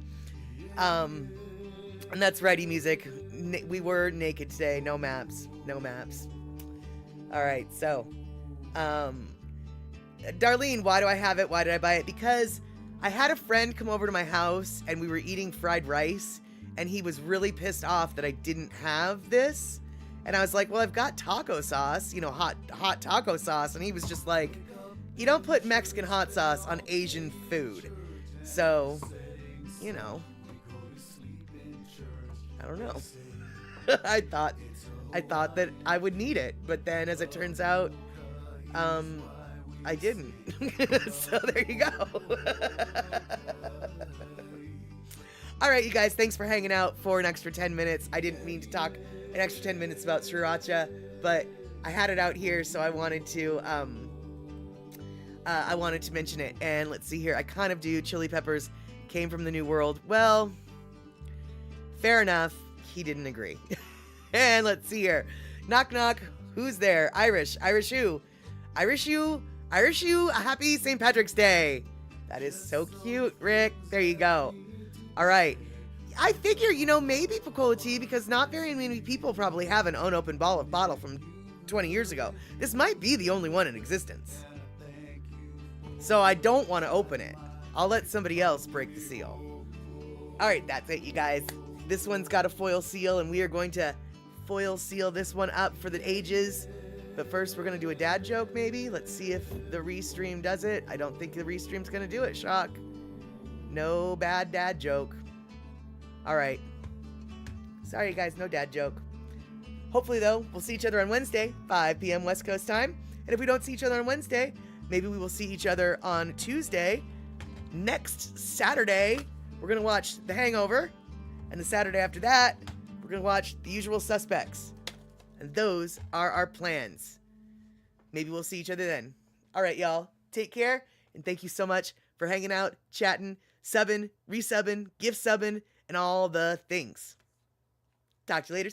And that's Ready Music. We were naked today. No maps. No maps. All right, so Darlene, why do I have it? Why did I buy it? Because I had a friend come over to my house and we were eating fried rice, and he was really pissed off that I didn't have this. And I was like, well, I've got taco sauce, you know, hot taco sauce. And he was just like, you don't put Mexican hot sauce on Asian food. So, you know, I don't know. I thought that I would need it, but then as it turns out, I didn't. So there you go. All right, you guys, thanks for hanging out for an extra 10 minutes. I didn't mean to talk an extra 10 minutes about Sriracha, but I had it out here, so I wanted to mention it. And let's see here. I kind of do. Chili Peppers came from the New World. Well, fair enough. He didn't agree. And let's see here. Knock, knock. Who's there? Irish. Irish who? Irish you? Irish you? A happy St. Patrick's Day. That is so cute, Rick. There you go. All right. I figure, you know, maybe Picola Tea, because not very many people probably have an unopened bottle from 20 years ago. This might be the only one in existence. So I don't want to open it. I'll let somebody else break the seal. All right, that's it, you guys. This one's got a foil seal, and we are going to foil seal this one up for the ages. But first, we're going to do a dad joke, maybe. Let's see if the restream does it. I don't think the restream's going to do it, Shock. No bad dad joke. All right. Sorry, guys, no dad joke. Hopefully, though, we'll see each other on Wednesday, 5 p.m. West Coast time. And if we don't see each other on Wednesday, maybe we will see each other on Tuesday. Next Saturday, we're going to watch The Hangover. And the Saturday after that, we're going to watch The Usual Suspects. And those are our plans. Maybe we'll see each other then. All right, y'all. Take care. And thank you so much for hanging out, chatting, subbing, resubbing, gift subbing, and all the things. Talk to you later.